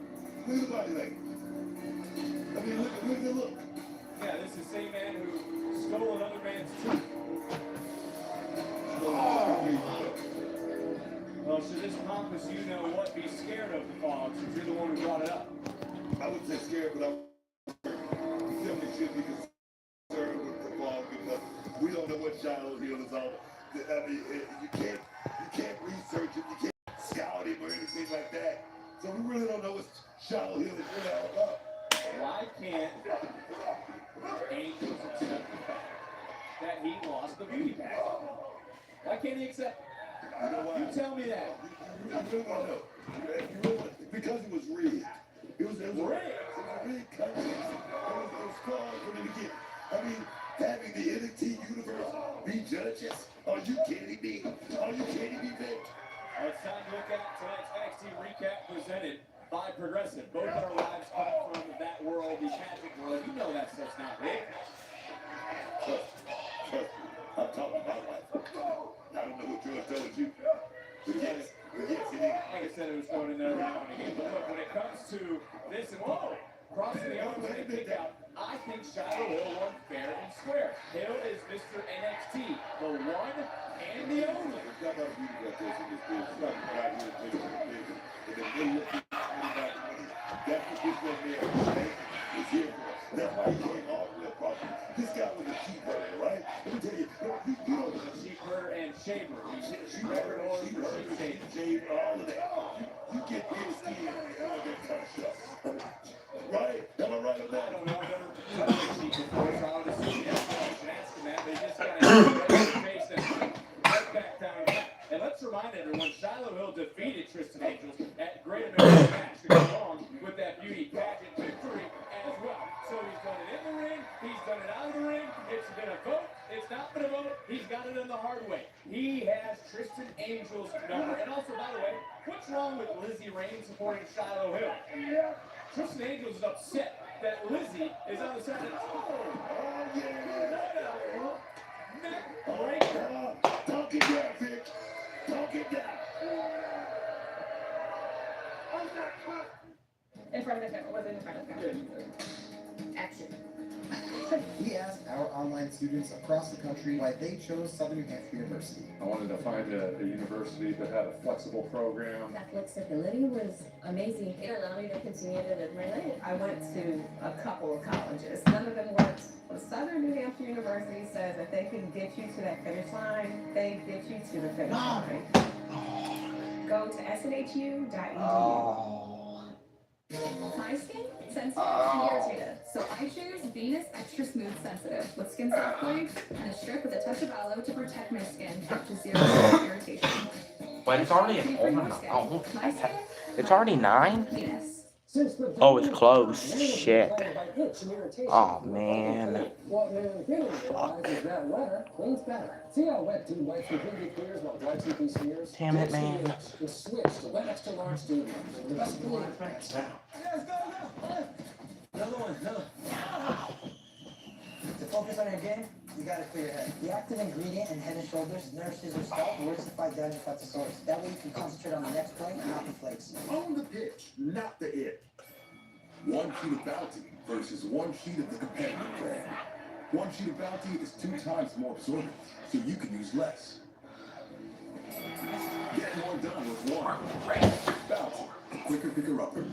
Look at the body language. I mean, look at the look. Yeah, this is the same man who stole another man's tooth. Well, should this pompous you know what be scared of the fog since you're the one who brought it up? I wouldn't say scared, but we definitely should be concerned with the fog because we don't know what Shiloh Hill is on. I mean, you can't research it, you can't scout him or anything like that. So we really don't know what Shiloh Hill is really all about. Why can't Angels accept the fact that he lost the beauty pageant? Why can't he accept it? You know why? You tell me that. You really want to know. Because it was rigged. It was rigged. It was a rigged contest. It was flawed from the beginning. I mean, having the NXT universe be judges? Are you kidding me? Are you kidding me, Vic? Well, it's time to look at tonight's NXT recap presented by Progressive. Both our lives come from that world, the magic world. You know that stuff's not real. Trust me. I'm talking about life. I don't know what George told you. But yes, it is. Like I said, it was thrown in there now and again. But look, when it comes to this and crossing the open kick out, I think Shiloh Hill won fair and square. Hill is Mr. NXT, the one and the only. There's not about beauty like this in this business. It's not about here to take it to business. And then they look at anybody money. That's what this young man was here for. That's why he came all the way across. This guy was a sheep herder, right? Let me tell you, you know what a sheep herder and shaver. Sheep herder, shave, all of that. You get good skin and all that kind of stuff. Right? Am I right on that? I don't know. I've never touched a sheep before, so I would assume yes, I should ask him that. But he just got to face and right back down. let's remind everyone, Shiloh Hill defeated Tristan Angels at Great American Match to go along with that beauty pageant victory as well. So he's done it in the ring, he's done it out of the ring, it's been a vote, it's not been a vote, he's got it in the hard way. He has Tristan Angel's number. And also, by the way, what's wrong with Lizzie Rain supporting Shiloh Hill? Yeah. Tristan Angels is upset that Lizzie is on the side of, Talk it down, Vic. Talk it down. In front of the camera. Was it in front of the camera? Action. We asked our online students across the country why they chose Southern New Hampshire University. I wanted to find a university that had a flexible program. That flexibility was amazing. It allowed me to continue to live my life. I went to a couple of colleges. None of them worked. But Southern New Hampshire University says if they can get you to that finish line, they get you to the finish line. Go to snhu.edu. My skin? Sensitive and irritated. So I choose Venus Extra Smooth Sensitive with skin soft plate and a strip with a touch of aloe to protect my skin up to 0% irritation. But it's already an oh, My skin? it's already 9? Venus. Oh, it's closed. Shit. Oh, man. What new feeling is that wetter cleans better. See how Wet Dude White completely clears while dry toothing smears? Damn it, man. The switch to Wet Extra Large Dude. The best cleaning. Yes, go. Another one, no. To focus on your game, you gotta clear your head. The active ingredient in Head and Shoulders nourishes your scalp and works to fight damage at the source. That way you can concentrate on the next play and not the flakes. On the pitch, not the it. 1 sheet of Bounty versus 1 sheet of the competitive brand. 1 sheet of Bounty is 2 times more absorbent, so you can use less. Get more done with 1. Bounty, a quicker picker-upper.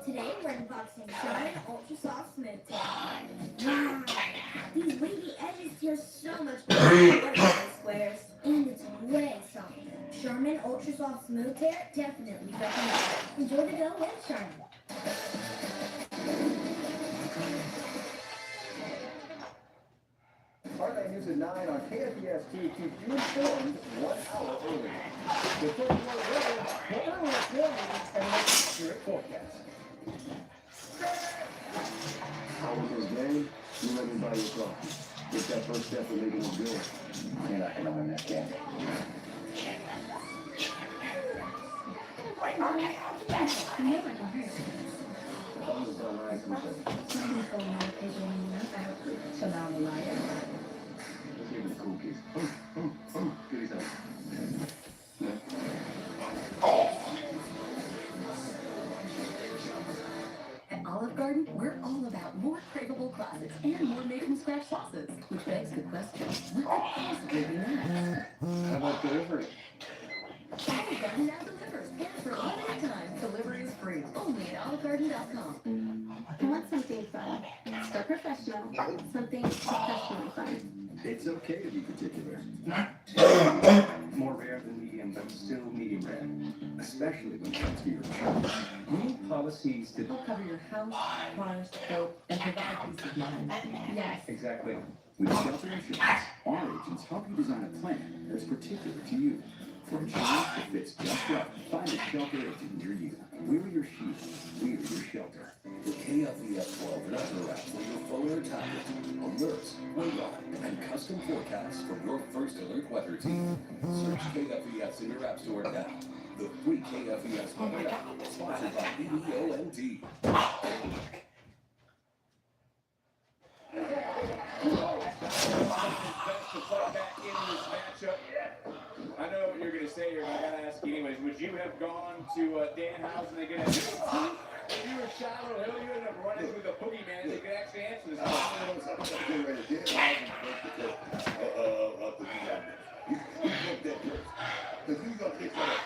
Today we're unboxing Shine Ultra Soft Smooth Tape. Wow! These wavy edges feel so much better than ordinary squares, and it's way softer. Charmin Ultra Soft Smooth Tear definitely recommended. Enjoy the go with Charmin. Hardline News at 9 on KFEST keeps you informed 1 hour early. The first one weather, more earlier warning, and most accurate forecast. How was this game? You let me buy your coffee. Get that first step of making it good. You're not gonna win that game. Let's give it the cool kids. Goodies up. At Olive Garden, we're all about more craveable classics and more made-from-scratch sauces, which begs the question, what could possibly be next? How about delivery? Olive Garden now delivers, and for a limited time, delivery is free, only at olivegarden.com. I want something fun. Start professional. Something professionally fun. It's okay to be particular. More rare than medium, but still medium rare. Especially when it comes to your insurance. We need policies that help cover your house, cars, boat, and provide peace of mind. Yes. Exactly. With Shelter Insurance, our agents help you design a plan that's particular to you. For insurance that fits just right, find a shelter agent near you. We're your shield. We're your shelter. The KFES 12 and other apps on your phone or tablet. Alerts, radar, and custom forecasts from your first alert weather team. Search KFES in your app store now. The free KFES weather app, sponsored by EEOMT. I know what you're going to say here, but I got to ask you anyways. Would you have gone to Dan House and they could have... If you were Shiloh Hill, you ended up running with a boogeyman, they could actually answer this question. Because you're going to get some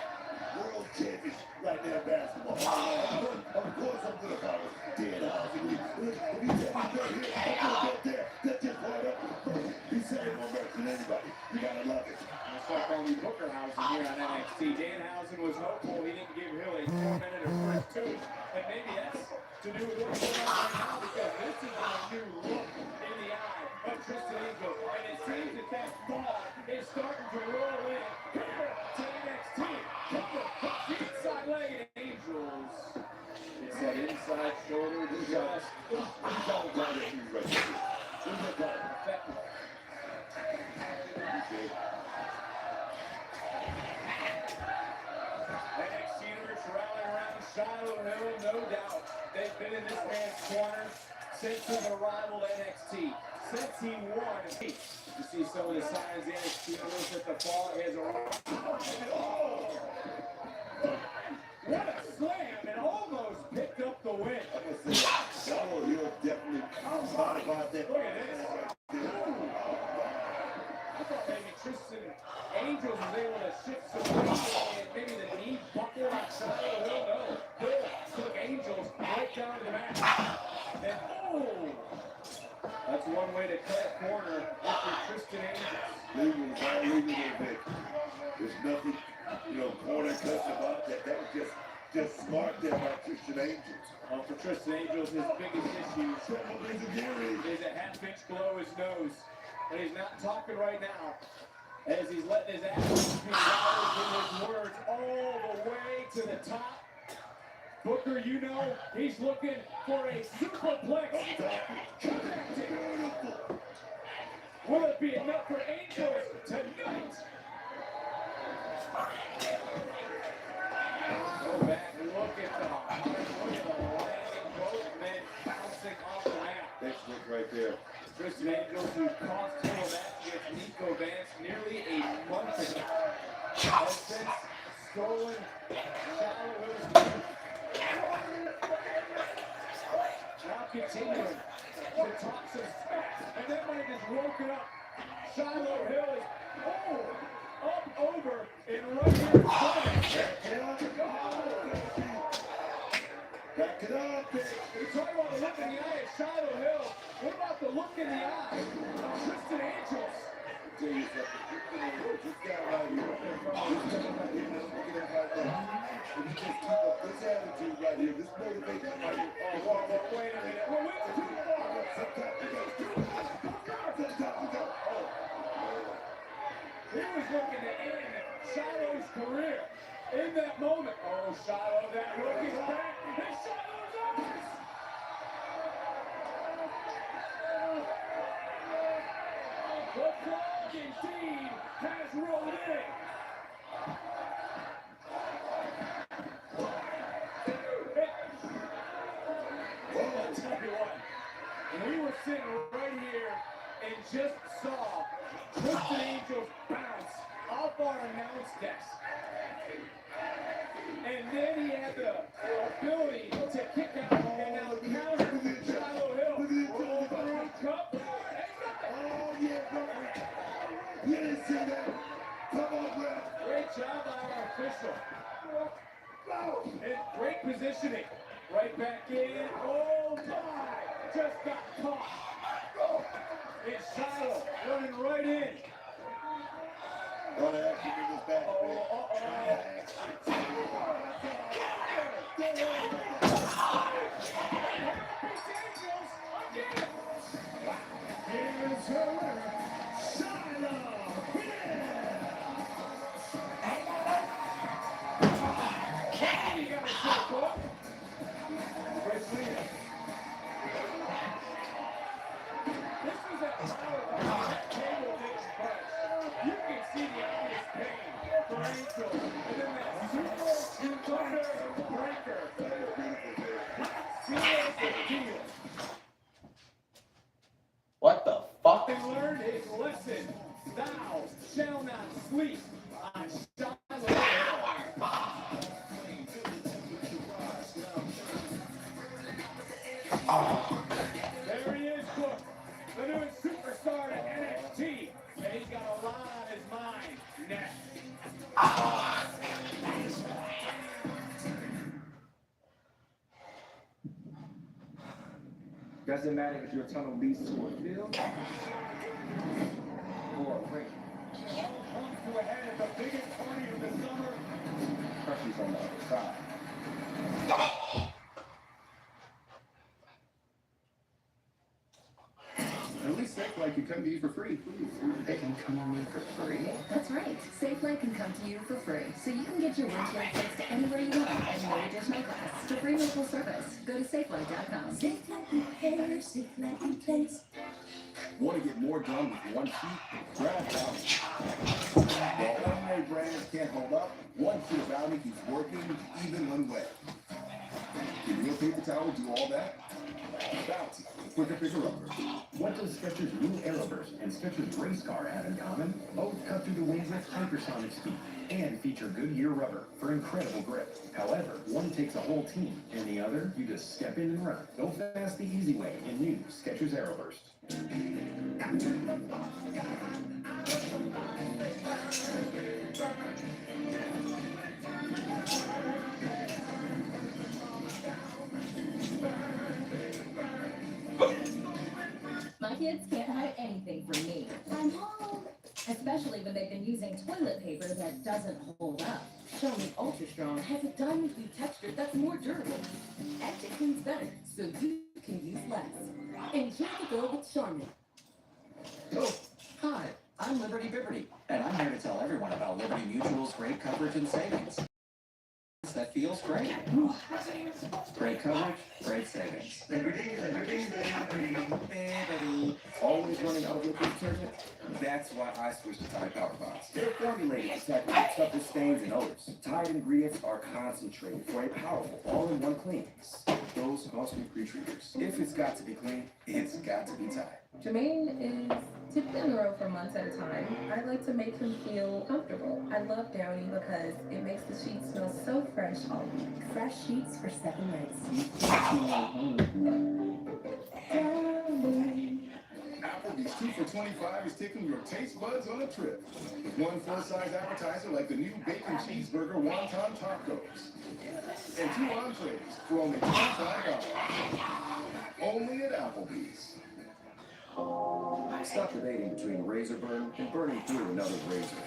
world champions right there in basketball. Of course I'm going to call it Dan House. If you tell me right here, I'm going to go there. That's just right up. He said it more than anybody. You got to love it. Start calling Bookerhausen here on NXT. Danhausen was hopeful he didn't give Hill a 4-minute or first two, and maybe that's to do with what's going on right now, because this is a new look in the eye of Tristan Angel, and it seems that that ball is starting to roll in here to NXT. Booker hooks the inside leg, and Angels. It's that inside shoulder just. NXT Universe rallying around Shiloh Hill, no doubt. They've been in this man's corner since his arrival to NXT. Since he won, you see some of the signs the NXT Universe at the far has arrived. Oh! What a slam, and almost picked up the win. Shiloh Hill definitely thought about that. Look at this. I thought maybe Tristan Angels was able to shift some weight and maybe the knee buckled on Shiloh Hill. No, Hill took Angels right down to the mat. And that's one way to cut a corner if you're Tristan Angels. Leave it a bit. There's nothing, corner cuts about that. That was just smart there by Tristan Angels. Well, for Tristan Angels, his biggest issue is a half-inch below his nose. And he's not talking right now, as he's letting his actions be louder than his words all the way to the top. Booker, he's looking for a superplex. Will it be enough for Angels tonight? Go back and look at the landing, both men bouncing off the mat. Next look right there. Tristan Angels, who cost him a match against Nico Vance nearly a month ago, has since stolen Shiloh Hill's. Now continuing to talk some smack, and that might just woke it up. Shiloh Hill is up over and right here in front of him. Back it up. We're talking about the look in the eye of Shiloh Hill. What about the look in the eye of Tristan Angels? Tell you something. This guy right here. Look at him right there. If you just keep up this attitude right here, this motivation right here. Oh, wait a minute. Well, wait too far. He was looking to end Shiloh's career in that moment. Oh, Shiloh, that look is back. And Shiloh's over. The flag indeed has rolled in. Well, I'll tell you what, when we were sitting right here and just saw Tristan Angels bounce off our announce desk, and then he had the ability to kick out and now counter Shiloh Hill. Roll through, cup. Oh, yeah, you didn't see that. Come on, bro. Great job by our official. And great positioning. Right back in. Oh, my. Just got caught. It's Shiloh running right in. Gonna action in his back. Here's her winner, Shiloh. You got a shot, boy. Chris Lee. This was a table but you can see the obvious pain for Angel. And then that super thunder breaker. Seals the deal. What the fuck? He learned his lesson. Thou shall not sleep on Shiloh. There he is, Cook, the new superstar to NXT, and he's got a lot on his mind next. Doesn't matter if your tunnel leads to a field or a ring. Comes to a ahead at the biggest party of the summer. Pressure's on the other side. At least Safeway can come to you for free. They can come to me for free? That's right. Safeway can come to you for free, so you can get your windshield fixed anywhere you want at no additional cost. For free local service, go to Safeway.com. Safe like repair, safe like replace. Want to get more done with one sheet? Grab Bounty. While ordinary brands can't hold up, one sheet of Bounty keeps working even when wet. Can real paper towel do all that? Bounty, quicker bigger rubber. What does Skechers' new Aeroburst and Skechers Race Car have in common? Both cut through the wind with hypersonic speed and feature Goodyear rubber for incredible grip. However, one takes a whole team, and the other, you just step in and run. Go fast the easy way in new Skechers Aeroburst. My kids can't hide anything from me. I'm home. Especially when they've been using toilet paper that doesn't hold up. Charmin Ultra Strong has a diamond glue texture that's more durable. Actually cleans better, so you can use less. Enjoy the go with Charmin. Oh, hi, I'm Liberty Bibberty, and I'm here to tell everyone about Liberty Mutual's great coverage and savings. That feels great. Great coverage, great savings. Always running out of liquid detergent? That's why I switched to Tide Power Bonds. They're formulated to tackle the toughest stains and odors. Tide ingredients are concentrated for a powerful all-in-one clean. Those costly pre-treaters. If it's got to be clean, it's got to be Tide. Jermaine is typically on the road for months at a time. I like to make him feel comfortable. I love Downy because it makes the sheets smell so fresh all week. Fresh sheets for 7 nights. Applebee's 2 for $25 is taking your taste buds on a trip. With one full-size appetizer like the new bacon cheeseburger wonton tacos. And 2 entrees for only $25. Only at Applebee's. Stop debating between razor burn and burning through another razor.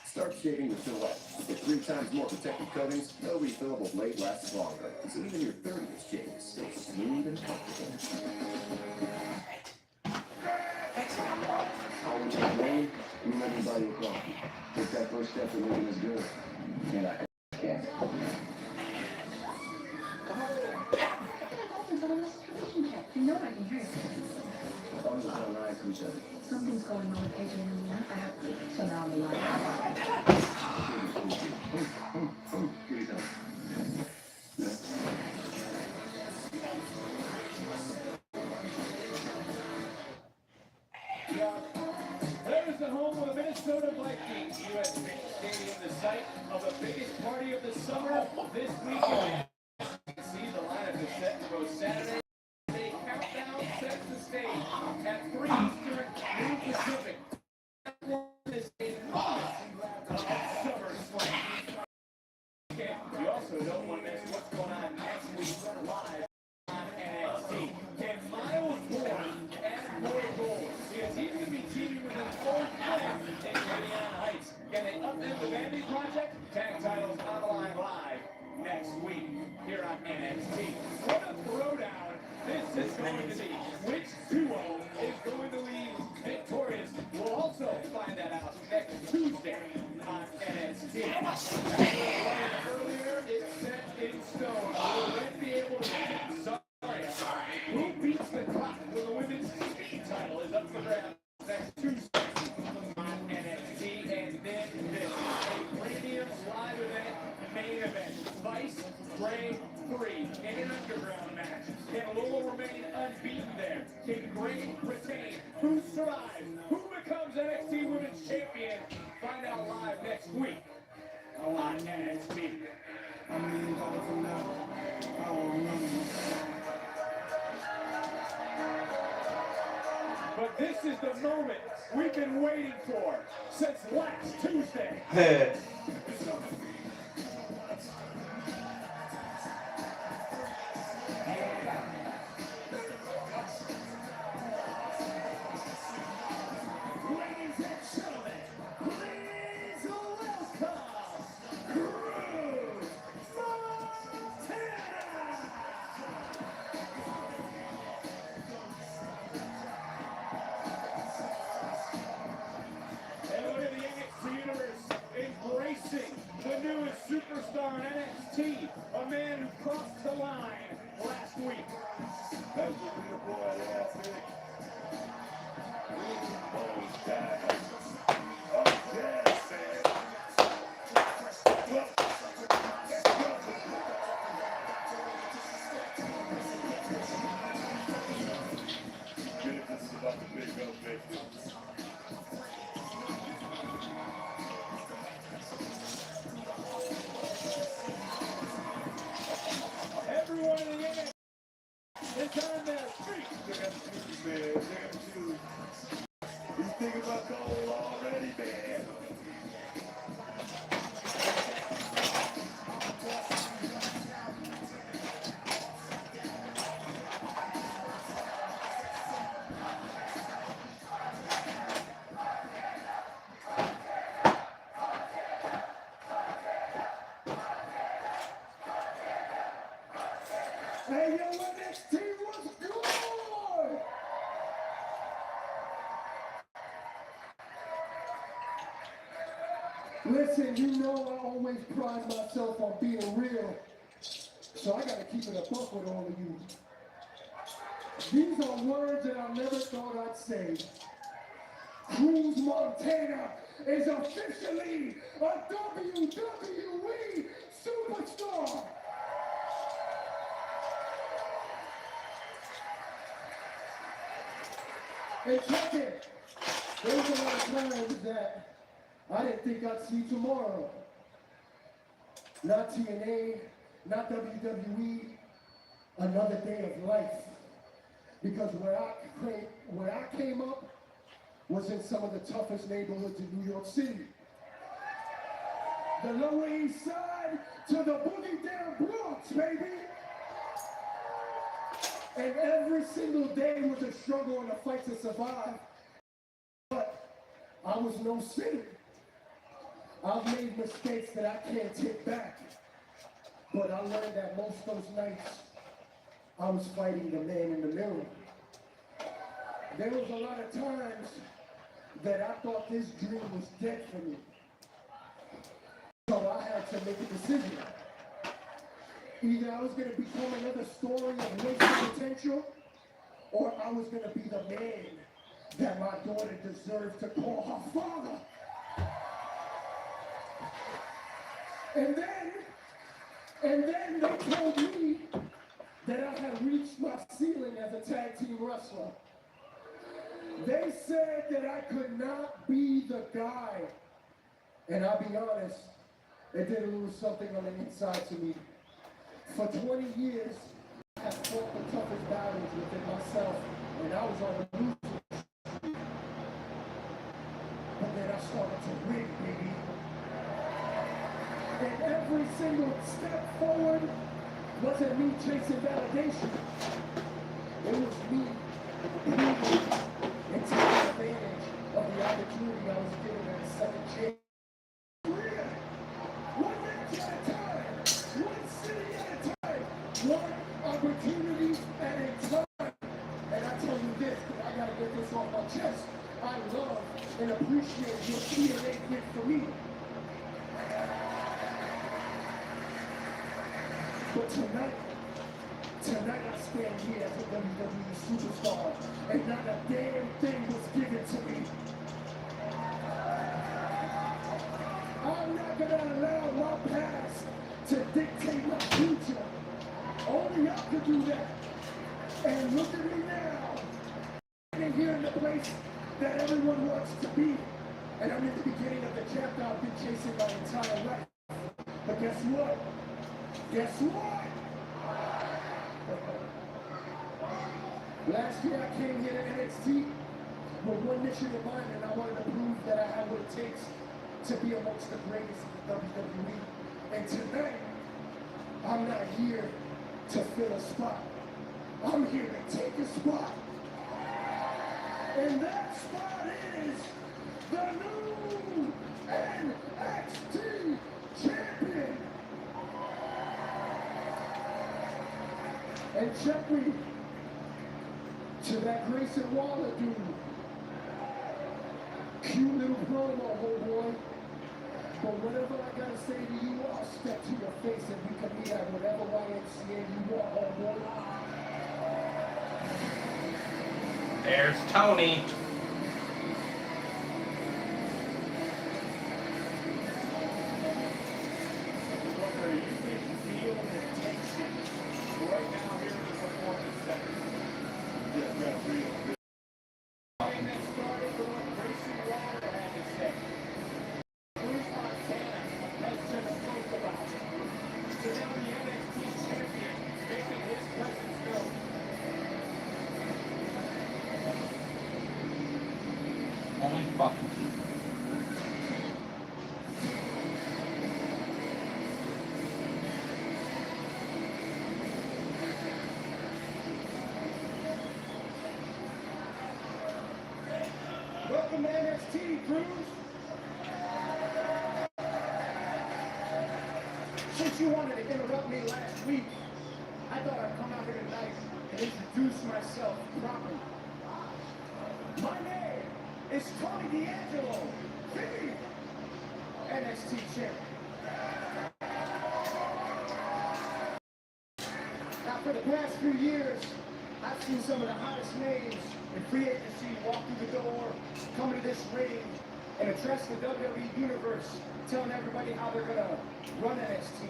Start shaving with Gillette. With 3 times more protective coatings, no refillable blade lasts longer. So even your 30th shave is still smooth and comfortable. Always have money, you let me buy you a coffee. Take that first step to making this good. And I can't. You know I can hear it. Always so nice to each other. Something's going on with Adrian and me. I have to turn on the light. There's the home of the Minnesota Vikings. U.S. Bank Stadium, the site of the biggest party of the summer this weekend. You can see the lineup is set to go Saturday. A countdown sets the stage at 3 Eastern, noon Pacific. This is SummerSlam. You also don't want to miss what's going on next week live on NXT. Can Miles Bourne add more goals? Because he's going to be teaming with his old friend in Indiana Heights. Can they upend the Vandy Project? Tag titles on the line live next week here on NXT. What a throwdown this is going to be. Which duo is going to leave victorious? We'll also find that out next Tuesday on NXT. As we learned earlier, it's set in stone. Will Red be able to sorry. Who beats the clock when the women's speed title is up for grabs next Tuesday on NXT? And then this, a premium live event, main event. Vice, Gray, 3 in an underground match. Can Lowell remain unbeaten there? Can Gray retain? Who survives? Who becomes NXT Women's Champion? Find out live next week on NXT. But this is the moment we've been waiting for since last Tuesday. Ladies and gentlemen, please crossed the line last week. That's the little boy there, Vic. Oh, God. Oh, yes, man. This is about to big up, baby. Everyone in the NXT is on their feet. Look at the shoes, man. Look at the shoes. He's thinking about gold already, man. Hey, yo, NXT was good! Listen, you know I always pride myself on being real, so I gotta keep it a buck with all of you. These are words that I never thought I'd say. Cruz Montana is officially a WWE superstar! And check it, there was a lot of times that I didn't think I'd see tomorrow. Not TNA, not WWE, another day of life. Because where I came up was in some of the toughest neighborhoods in New York City. The Lower East Side to the boogie down Bronx, baby. And every single day was a struggle and a fight to survive. But I was no saint. I've made mistakes that I can't take back. But I learned that most of those nights, I was fighting the man in the mirror. There was a lot of times that I thought this dream was dead for me. So I had to make a decision. Either I was going to become another story of wasted potential, or I was going to be the man that my daughter deserved to call her father. And then they told me that I had reached my ceiling as a tag team wrestler. They said that I could not be the guy. And I'll be honest, it did a little something on the inside to me. For 20 years, I have fought the toughest battles within myself, and I was on the losing streak. But then I started to win, baby. And every single step forward wasn't me chasing validation. It was me proving and taking advantage of the opportunity I was given at a second chance. One match at a time, one city at a time, one opportunity at a time. And I tell you this, because I gotta get this off my chest. I love and appreciate your TNA gift for me. But tonight I stand here as a WWE superstar, and not a damn thing was given to me. I'm not gonna allow my past to dictate my future. Only I could do that. And look at me now. I'm here in the place that everyone wants to be. And I'm in the beginning of the chapter I've been chasing my entire life. But guess what? Guess what? Last year I came here to NXT with one mission in mind, and I wanted to prove that I had what it takes to be amongst the greatest in the WWE. And tonight, I'm not here to fill a spot. I'm here to take a spot. And that spot is the new NXT champion. And check me to that Grayson Waller dude. Cute little promo, homeboy. But whatever I gotta say to you, I'll step to your face and we can meet at whatever YMCA you want, homeboy. There's Tony. Only fucking Welcome to NXT, Cruz. Since you wanted to interrupt me last week, I thought I'd come out here tonight and introduce myself properly. My name is Tony D'Angelo, the NXT champion. Now, for the past few years, I've seen some of the hottest names in free agency walk through the door, come to this ring, and address the WWE Universe, telling everybody how they're gonna run NXT,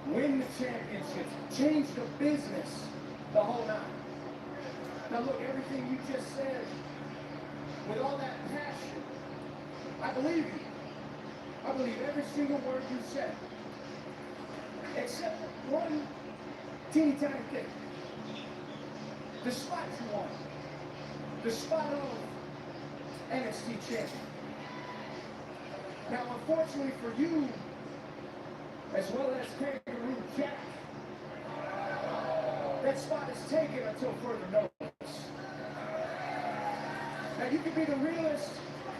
win the championships, change the business, the whole nine. Now look, everything you just said, with all that passion, I believe you. I believe every single word you said, except one teeny tiny thing. The spot you want. The spot of NXT champion. Now, unfortunately for you, as well as Kangaroo Jack, that spot is taken until further notice. Now, you could be the realest,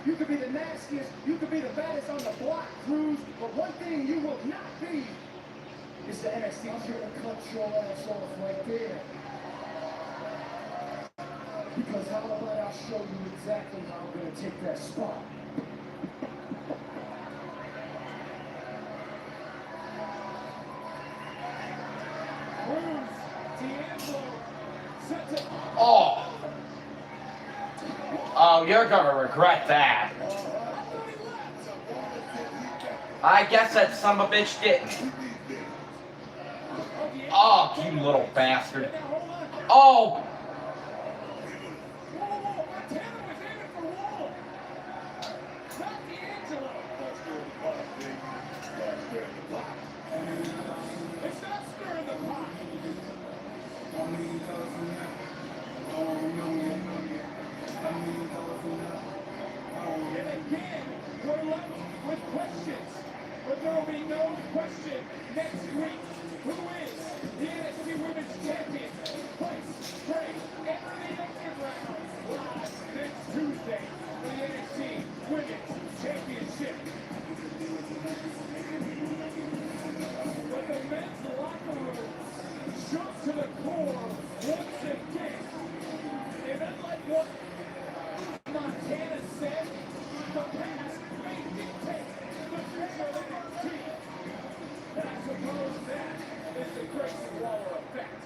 you could be the nastiest, you could be the baddest on the block, Cruz, but one thing you will not be is the NXT champion. I'm gonna cut your ass off right there. Because how about I show you exactly how I'm going to take that spot? Oh. Oh, you're gonna regret that. I guess that son of a bitch didn't. Oh, you little bastard. Oh. We're left with questions, but there will be no question next week. Who is the NXT Women's Champion? Place, trade, everything underground. Live next Tuesday for the NXT Women's Championship. But the men's locker room shook to the core once again. And unlike what Montana said, the past may dictate the future of NXT. And I suppose that is the Grayson Waller effect.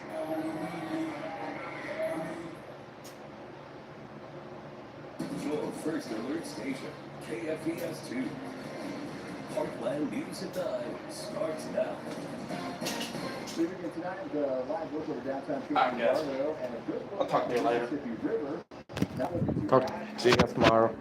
Your first alert station, KFES2. Heartland News at 9 starts now. Leaving it tonight, the live look over downtown I guess. I'll talk to you later. See you guys tomorrow.